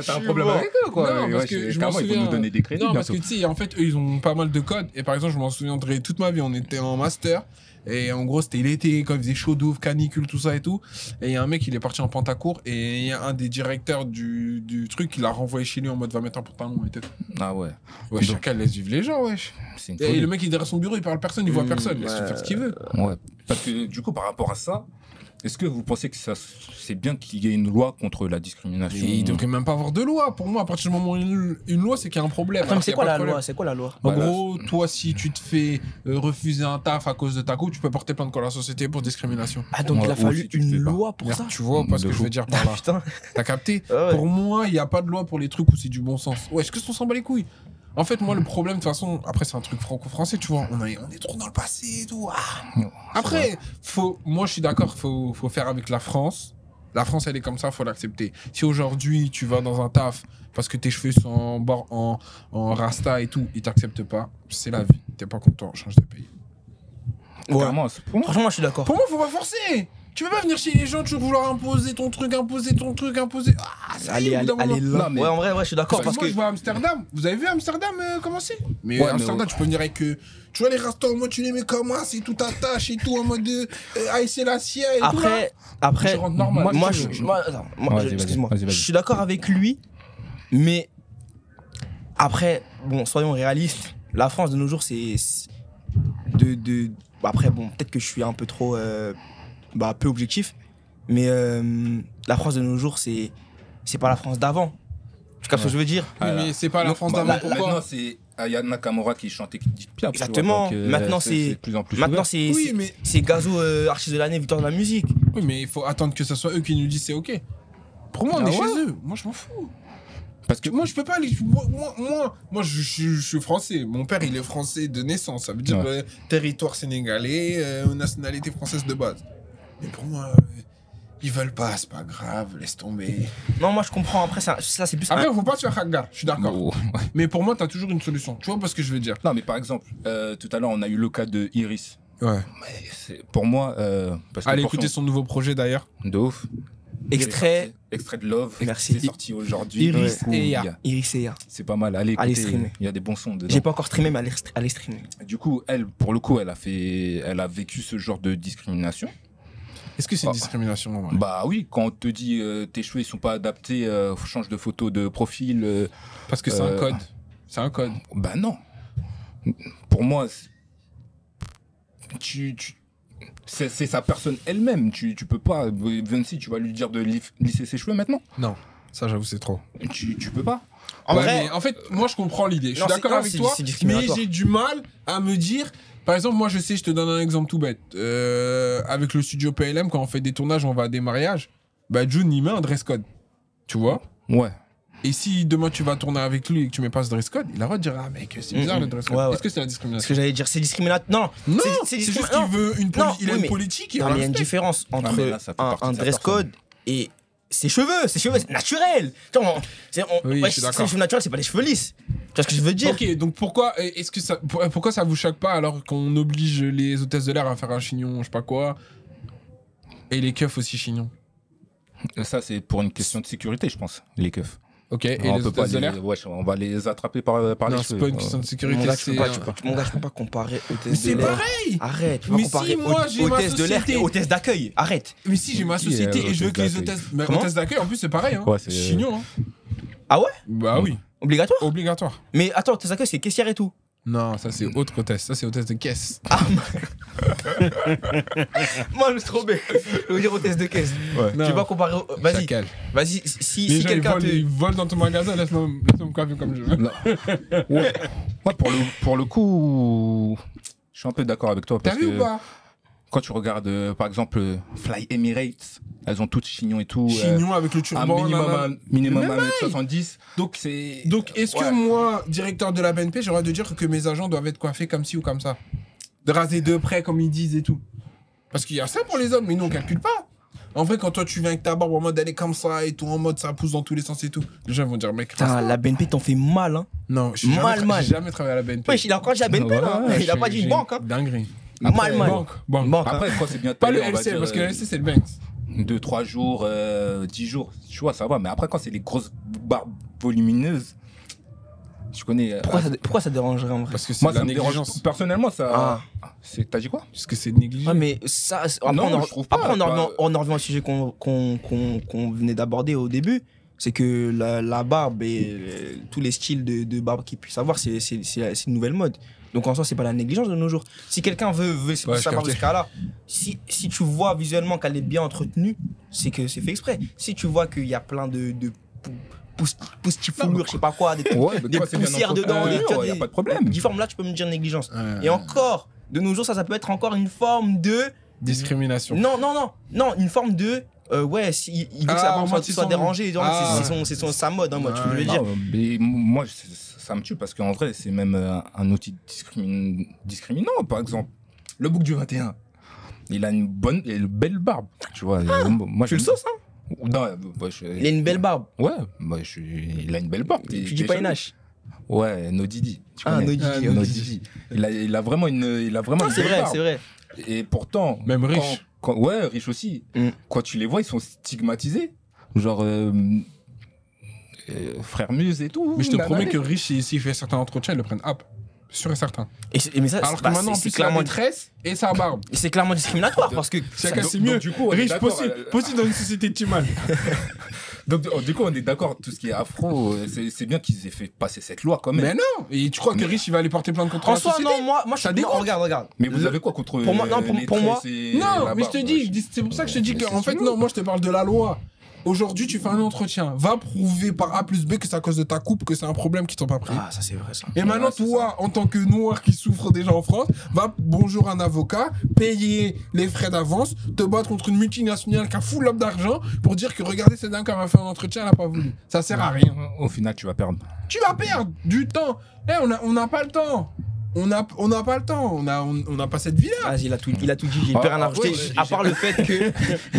T'as un problème avec eux, quoi. Non, parce que je m'en souviens. Ils vont nous donner des crédits. Non, parce que tu sais, en fait, eux, ils ont pas mal de codes. Et par exemple, je m'en souviendrai toute ma vie. On était en master. Et en gros, c'était l'été, quand il faisait chaud d'ouf, canicule, tout ça et tout. Et il y a un mec, il est parti en Pentacourt. Et il y a un des directeurs du truc qui l'a renvoyé chez lui en mode va mettre un pantalon et tout. Ah ouais. Ouais, chacun laisse vivre les gens, wesh. Et le mec, il est derrière son bureau, il parle personne, il voit personne. Laisse-le faire ce qu'il veut. Ouais. Parce que du coup, par rapport à ça, est-ce que vous pensez que c'est bien qu'il y ait une loi contre la discrimination? Il ne devrait même pas avoir de loi. Pour moi, à partir du moment où une loi, c'est qu'il y a un problème. Attends, mais c'est quoi la loi? En gros, toi, si tu te fais refuser un taf à cause de ta coupe, tu peux porter plainte contre la société pour discrimination. Ah, donc il a fallu une loi pour ça? Tu vois pas ce que je veux dire par là? Putain. T'as capté? Pour moi, il n'y a pas de loi pour les trucs où c'est du bon sens. Ouais, est-ce que on s'en bat les couilles? En fait, moi, le problème, de toute façon, après, c'est un truc franco-français, tu vois. On est trop dans le passé et tout. Après, moi, je suis d'accord, faut faire avec la France. La France, elle est comme ça, faut l'accepter. Si aujourd'hui, tu vas dans un taf parce que tes cheveux sont en rasta et tout, ils t'acceptent pas, c'est la vie. T'es pas content, change de pays. Ouais. Franchement, moi, je suis d'accord. Pour moi, faut pas forcer. Tu peux pas venir chez les gens, tu veux vouloir imposer ton truc. Allez là. Mais... Ouais, en vrai, je suis d'accord. Parce que moi, je vois Amsterdam. Vous avez vu Amsterdam comment c'est? Mais Amsterdam, tu peux venir avec. Tu vois, les restaurants, moi, tu les mets comme moi, c'est tout attache et tout, en mode c'est la sienne et tout. Après, normal. Moi, excuse-moi. Je suis d'accord avec lui, mais après, bon, soyons réalistes. La France de nos jours, c'est. Après, bon, peut-être que je suis un peu trop. Peu objectif, mais la France de nos jours, c'est pas la France d'avant. Tu captes ce que je veux dire? Oui, mais c'est pas la France d'avant, pourquoi? Maintenant, c'est Aya Nakamura qui chantait Edith Piaf. Exactement. Maintenant, c'est plus en plus. Maintenant, c'est Gazo, artiste de l'année, victoire de la musique. Oui, mais il faut attendre que ce soit eux qui nous disent c'est ok. Pour moi, on est chez eux. Moi, je m'en fous. Parce que moi, je peux pas aller. Moi, je suis français. Mon père, il est français de naissance. Ça veut dire territoire sénégalais, nationalité française de base. Mais pour moi, ils veulent pas, c'est pas grave, laisse tomber. Non, moi je comprends. Après, ça c'est plus. Après, faut pas se faire hagar, je suis d'accord. Mais pour moi, t'as toujours une solution. Tu vois pas ce que je veux dire? Non, mais par exemple, tout à l'heure, on a eu le cas de Iris. Ouais. Mais pour moi. Allez écouter son nouveau projet d'ailleurs. De ouf. Extrait de Love. Merci. C'est sorti aujourd'hui. Iris et Ya. C'est pas mal. Allez streamer. Il y a des bons sons dedans. J'ai pas encore streamé, mais allez streamer. Du coup, elle, pour le coup, elle a vécu ce genre de discrimination. Est-ce que c'est une discrimination en vrai? Bah oui, quand on te dit tes cheveux ils sont pas adaptés, change de photo de profil. Parce que c'est un code. C'est un code. Bah non. Pour moi, c'est sa personne elle-même. Tu peux pas. Vinci, tu vas lui dire de lisser ses cheveux maintenant? Non, ça j'avoue c'est trop. Tu peux pas. Mais en fait, moi je comprends l'idée. Je suis d'accord avec toi, mais j'ai du mal à me dire. Par exemple, moi je sais, je te donne un exemple tout bête. Avec le studio PLM, quand on fait des tournages, on va à des mariages. Bah June il met un dress code. Tu vois? Ouais. Et si demain tu vas tourner avec lui et que tu mets pas ce dress code, il aura de dire ah mec c'est bizarre le dress code. Ouais. Est-ce que c'est la discrimination? Ce que j'allais dire, c'est discriminatoire. Non, c'est juste qu'il veut une politique. Non, mais il y a une différence entre un dress code et ses cheveux, c'est naturel. Tu vois, Oui, je suis d'accord. les cheveux naturels, c'est pas les cheveux lisses. Tu vois ce que je veux dire? Ok, donc pourquoi ça vous choque pas alors qu'on oblige les hôtesses de l'air à faire un chignon, je sais pas quoi, et les keufs aussi chignons? Ça, c'est pour une question de sécurité, je pense, les keufs. Ok, et On les peut pas hôtesses de l'air? ouais, on va les attraper par les Non, cheveux. c'est pas une question de sécurité, Mon gars, c'est... je peux pas comparer hôtesse de C'est l'air. pareil! Arrête, tu vas Mais comparer si, moi, j'ai ma hôtesse de l'air société. et hôtesse d'accueil. Arrête. Mais si, j'ai ma Si, société et je veux que les hôtesses hôtesses... Mais Comment hôtesses d'accueil, en plus, c'est pareil, hein. Ouais, c'est- Chignon, hein. Ah ouais? Bah oui, Obligatoire? obligatoire. Mais attends, hôtesse d'accueil, c'est caissière et tout. Non, ça c'est autre hôtesse, ça c'est hôtesse de caisse. Moi, je suis trop bête. Je veux dire hôtesse de caisse. Tu Non. vas pas comparer. Vas-y, Chacal. vas-y. Les Si gens, quelqu'un ils volent dans ton magasin, laisse-moi me coiffer comme je veux. Non. Ouais. Moi, pour le coup, je suis un peu d'accord avec toi. T'as Parce vu que ou pas? quand tu regardes, par exemple, Fly Emirates, elles ont toutes chignon et tout. Chignon avec le Un turban. minimum Mais 1m70. Donc, c'est. est-ce Ouais. que moi, directeur de la BNP, j'aurais de dire que mes agents doivent être coiffés comme ci ou comme ça? De raser de près, comme ils disent et tout. Parce qu'il y a ça pour les hommes, mais nous, on calcule pas. En vrai, quand toi, tu viens avec ta barbe en mode elle est comme ça et tout, en mode ça pousse dans tous les sens et tout, les gens vont dire, mec, Putain, la BNP t'en fait mal, hein. non, j'ai mal. jamais travaillé à la BNP. Wesh, il a encore dit la BNP, là. Ouais, Il a pas dit une banque, hein. Dinguerie. Mal. Banque. Banque, hein. Après, quand c'est bien Pas le taillé, on va LC, dire, parce que le LC, c'est le Banks. 2-3 jours, 10 jours, tu vois, ça va. Mais après, quand c'est les grosses barbes volumineuses, je connais. Pourquoi ça dérangerait en vrai? Parce que c'est Moi, de la ça me dérange. négligence. Personnellement, ça. Ah. T'as dit quoi? Parce que c'est négligé. Ouais, mais ça, après, Non, je trouve pas, après, pas- on en revient au sujet qu'on venait d'aborder au début. C'est que la barbe et tous les styles de barbe qu'il puisse avoir, c'est une nouvelle mode. Donc en soi, c'est pas la négligence de nos jours. Si quelqu'un veut savoir capté. ce cas-là, si tu vois visuellement qu'elle est bien entretenue, c'est que c'est fait exprès. Si tu vois qu'il y a plein de poustifoulures, je sais pas quoi, des poussières dedans, il y a pas de problème. difformes, là, tu peux me dire négligence. Et encore, de nos jours, ça peut être encore une forme de... Discrimination. Non, une forme de... ouais, il veut que sa barbe soit dérangée. C'est sa mode, hein, moi, tu veux dire. Non, mais moi, ça me tue parce qu'en vrai, c'est même un outil discriminant. Par exemple, le bouc du 21, il a une belle barbe, tu vois. Moi, Tu le sauces, hein? Non, Il a une belle barbe. Ouais, il a une belle barbe. Tu dis pas une hache. Ouais, No Didi. Ah, No Didi. No Didi. Il a vraiment une C'est belle vrai, barbe. c'est vrai. Et pourtant, Même riche. Ouais, riche aussi. Quand tu les vois, ils sont stigmatisés. Genre frère Muse et tout. Mais je te promets que riche, s'il fait certains entretiens, ils le prennent up. Sûr et certain. Mais ça, Alors que maintenant, en plus, c'est la maîtresse et sa barbe. c'est clairement discriminatoire parce que Chacun, donc- c'est mieux. donc, du coup, on est Riche d'accord, possible dans une société de mal. Donc, du coup, on est d'accord, tout ce qui est afro, c'est bien qu'ils aient fait passer cette loi quand même. Mais non. Et tu crois que riche, il va aller porter plainte contre en la soi, société? non, moi je Ça suis décompte. regarde. Mais vous avez quoi contre Pour moi- non, pour moi- tresses et Non, la mais je te barbe, dis, c'est pour ça que je te dis Mais qu'en c'est fait, sûr. non, moi je te parle de la loi. Aujourd'hui, tu fais un entretien, va prouver par A plus B que c'est à cause de ta coupe que c'est un problème qu'ils t'ont pas pris. Ah, ça c'est vrai ça. Et maintenant, c'est toi, en tant que noir qui souffre déjà en France, va bonjour un avocat, payer les frais d'avance, te battre contre une multinationale qui a full up d'argent pour dire que regardez, c'est dingue, quand elle a fait un entretien, elle a pas voulu. Ça sert à rien. Au final, tu vas perdre. Tu vas perdre du temps. Eh, on n'a pas le temps. On n'a pas le temps. On n'a pas cette vie-là. Ah, il a tout dit, j'ai plus rien à rajouter. ouais, À part le fait que.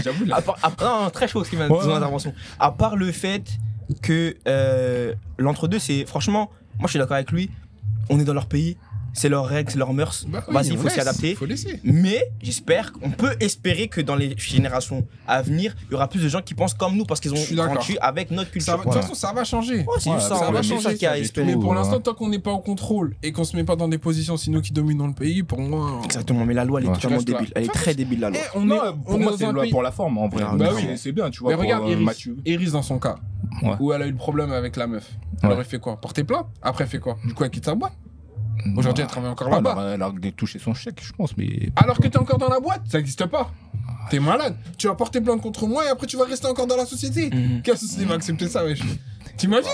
J'avoue, là. Non, très chaud ce qu'il vient de Ouais, dire dans ouais. l'intervention. À part le fait que l'entre-deux, c'est. Franchement, moi je suis d'accord avec lui. On est dans leur pays, c'est leurs règles, c'est leurs mœurs. Bah oui, Vas-y, il on faut s'y laisse, adapter. faut laisser. Mais on peut espérer que dans les générations à venir, il y aura plus de gens qui pensent comme nous parce qu'ils Je suis ont d'accord. grandi avec notre culture. Ça va- De toute façon, ça va changer. Ouais, c'est Ouais, juste ça, ça on va va changer changer, ça qu'il y a à ça, espérer. Mais pour Ouais. l'instant, tant qu'on n'est pas au contrôle et qu'on se met pas dans des positions sinon qui dominent dans le pays, pour moi. Exactement, mais la loi elle est Ouais. totalement Je cache débile. pas. Elle est très débile la loi. Eh, on Non, est, pour on moi, est c'est dans une un loi pays. pour la forme, en vrai. Bah oui. C'est bien, tu Mais vois. regarde pour, Iris, Iris dans son cas, Ouais. où elle a eu le problème avec la meuf. Elle Ouais. aurait fait quoi? Porter plainte? Après, elle fait quoi? Du coup, elle quitte sa boîte. Aujourd'hui, elle travaille encore là-bas. Elle a touché son chèque, je pense, mais. Alors que t'es encore dans la boîte, ça n'existe pas. T'es malade. Tu vas porter plainte contre moi et après tu vas rester encore dans la société. Quelle société va accepter ça, wesh? T'imagines,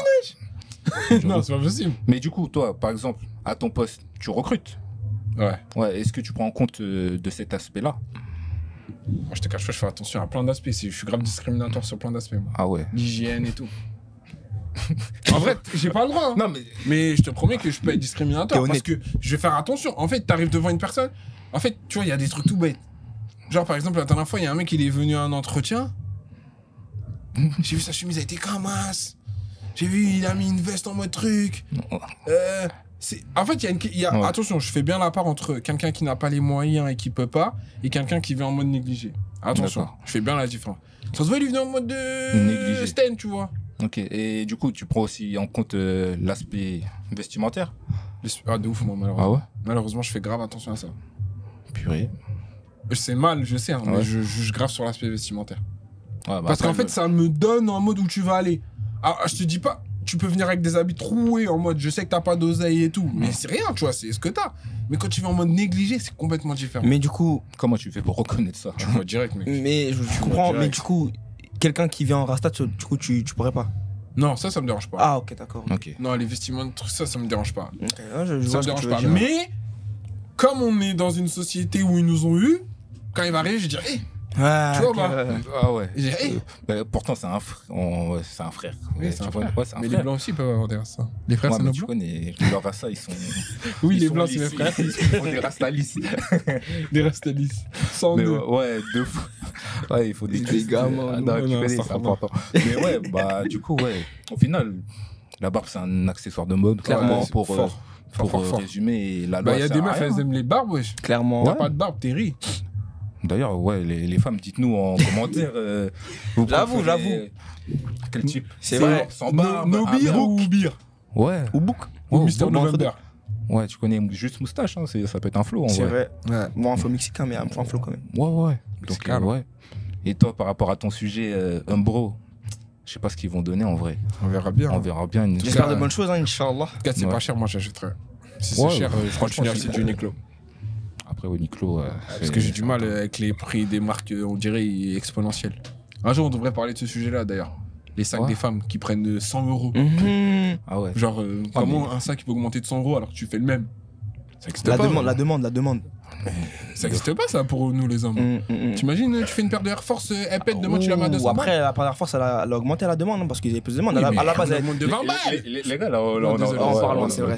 wesh? Non, c'est pas possible. Mais du coup, toi, par exemple, à ton poste, tu recrutes. Ouais. Ouais, est-ce que tu prends en compte de cet aspect-là? Moi, je te cache pas, je fais attention à plein d'aspects. Je suis grave discriminatoire sur plein d'aspects, moi. Ah ouais. L'hygiène et tout. En vrai, j'ai pas le droit. Hein. Non, mais. Mais je te promets que je peux être discriminatoire T'es parce honnête. que je vais faire attention. En fait, t'arrives devant une personne. En fait, tu vois, il y a des trucs tout bêtes. Genre, par exemple, la dernière fois, il y a un mec, il est venu à un entretien. J'ai vu sa chemise, elle était camasse. J'ai vu, il a mis une veste en mode truc. En fait, attention, je fais bien la part entre quelqu'un qui n'a pas les moyens et qui peut pas, et quelqu'un qui vient en mode négligé. Attention, je fais bien la différence. Ça se voit, il venait en mode de négligé. Sten, tu vois. Ok, et du coup, tu prends aussi en compte l'aspect vestimentaire? Ah, de ouf, moi, malheureusement. Ah ouais? Malheureusement, je fais grave attention à ça. Purée. C'est mal, je sais, hein, mais je juge grave sur l'aspect vestimentaire. Ouais, bah parce qu'en fait, ça me donne en mode où tu vas aller. Ah, je te dis pas, tu peux venir avec des habits troués en mode je sais que t'as pas d'oseille et tout, mais c'est rien, tu vois, c'est ce que t'as. Mais quand tu vas en mode négligé, c'est complètement différent. Mais du coup. Comment tu fais pour reconnaître ça? Tu vois direct, mec. Mais je comprends, mais du coup, quelqu'un qui vient en Rasta, du coup, tu pourrais pas. Non, ça me dérange pas. Ah, ok, d'accord. Ok. Non, les vestiments, ça me dérange pas. Okay. Ah, je ça me dérange pas. Mais, comme on est dans une société où ils nous ont eu, quand il va arriver, je vais dire, hé, ah, tu vois, bah. Ah ouais. Je dis, hey. Pourtant, c'est un frère. c'est un frère. Oui, c'est un frère. Ouais, c'est un mais frère. les blancs aussi peuvent avoir des rastas. Les frères, c'est nos blancs. connais, leur rasta, ils sont. Oui, les blancs, c'est mes frères. Ils font des rastalis. Des rastalis. Sans mais deux. Ouais, deux fois. Ouais, il faut des gamins. Non, tu connais, c'est important. Mais ouais, bah, du coup, ouais. Au final, la barbe, c'est un accessoire de mode. Clairement, pour fort. résumer, la loi. Bah, il y a des meufs, elles aiment les barbes, wesh. Clairement. T'as pas de barbe, t'es ri. D'ailleurs, ouais, les femmes, dites-nous en commentaire. J'avoue. Quel type? C'est vrai. Sans barbe. Nobir ou Bir? Ouais. Ou Bouk. Ou Mr. November. Ouais, tu connais juste moustache, hein, ça peut être un flow en C'est vrai. vrai. Moi, un flow mexicain, mais un flow quand même. Ouais. Donc, ouais. Et toi, par rapport à ton sujet, Umbro, je sais pas ce qu'ils vont donner en vrai. On verra bien. On verra bien. J'espère de bonnes choses, hein, Inch'Allah. En tout cas, c'est pas cher, moi j'achèterais. Si c'est cher, je continuerai c'est du Uniqlo. Après, Uniqlo. Parce que j'ai du mal avec les prix des marques, on dirait, exponentiels. Un jour, on devrait parler de ce sujet-là d'ailleurs. Les sacs des femmes qui prennent 100 €. Ah ouais. Genre, comment un sac peut augmenter de 100 € alors que tu fais le même? Ça existe la pas. demande. Ça existe pas, ça, pour nous les hommes. T'imagines, tu fais une paire de Air Force, elle pète, demain tu la mets à 200 balles. Après, la paire d'Air Force, elle a augmenté la demande, hein, parce qu'il y a plus de demande. Oui, à la base, elle augmente de 20 balles. Les gars, là, on parle, c'est vrai.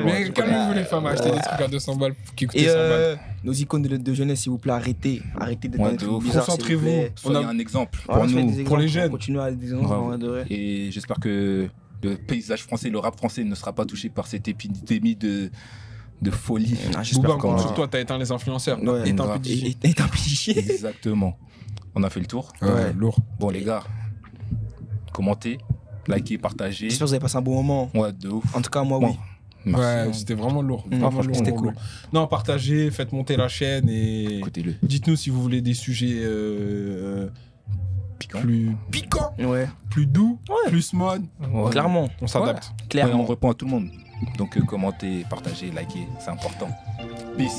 Mais calmez-vous les femmes, achetez des trucs à 200 balles qui coûtent 100 balles. Nos icônes de jeunesse, s'il vous plaît, arrêtez d'être dans les trucs bizarres. Concentrez-vous. Soyez un exemple pour nous, pour les jeunes. Continuez à être des exemples. Et j'espère que le paysage français, le rap français ne sera pas touché par cette épidémie de folie. J'espère que sur toi, t'as éteint les influenceurs. Éteint PDG. Exactement. On a fait le tour. Ouais, lourd. Bon, les gars, commentez, likez, partagez. J'espère que vous avez passé un bon moment. Ouais, de ouf. En tout cas, moi, oui. Merci. Ouais, c'était vraiment lourd. Franchement, c'était cool. Non, partagez, faites monter la chaîne et écoutez-le. Dites-nous si vous voulez des sujets plus piquants, plus doux, plus mode. Ouais. Clairement. On s'adapte. Ouais. Clairement. Ouais, on répond à tout le monde. Donc commentez, partagez, likez, c'est important. Peace.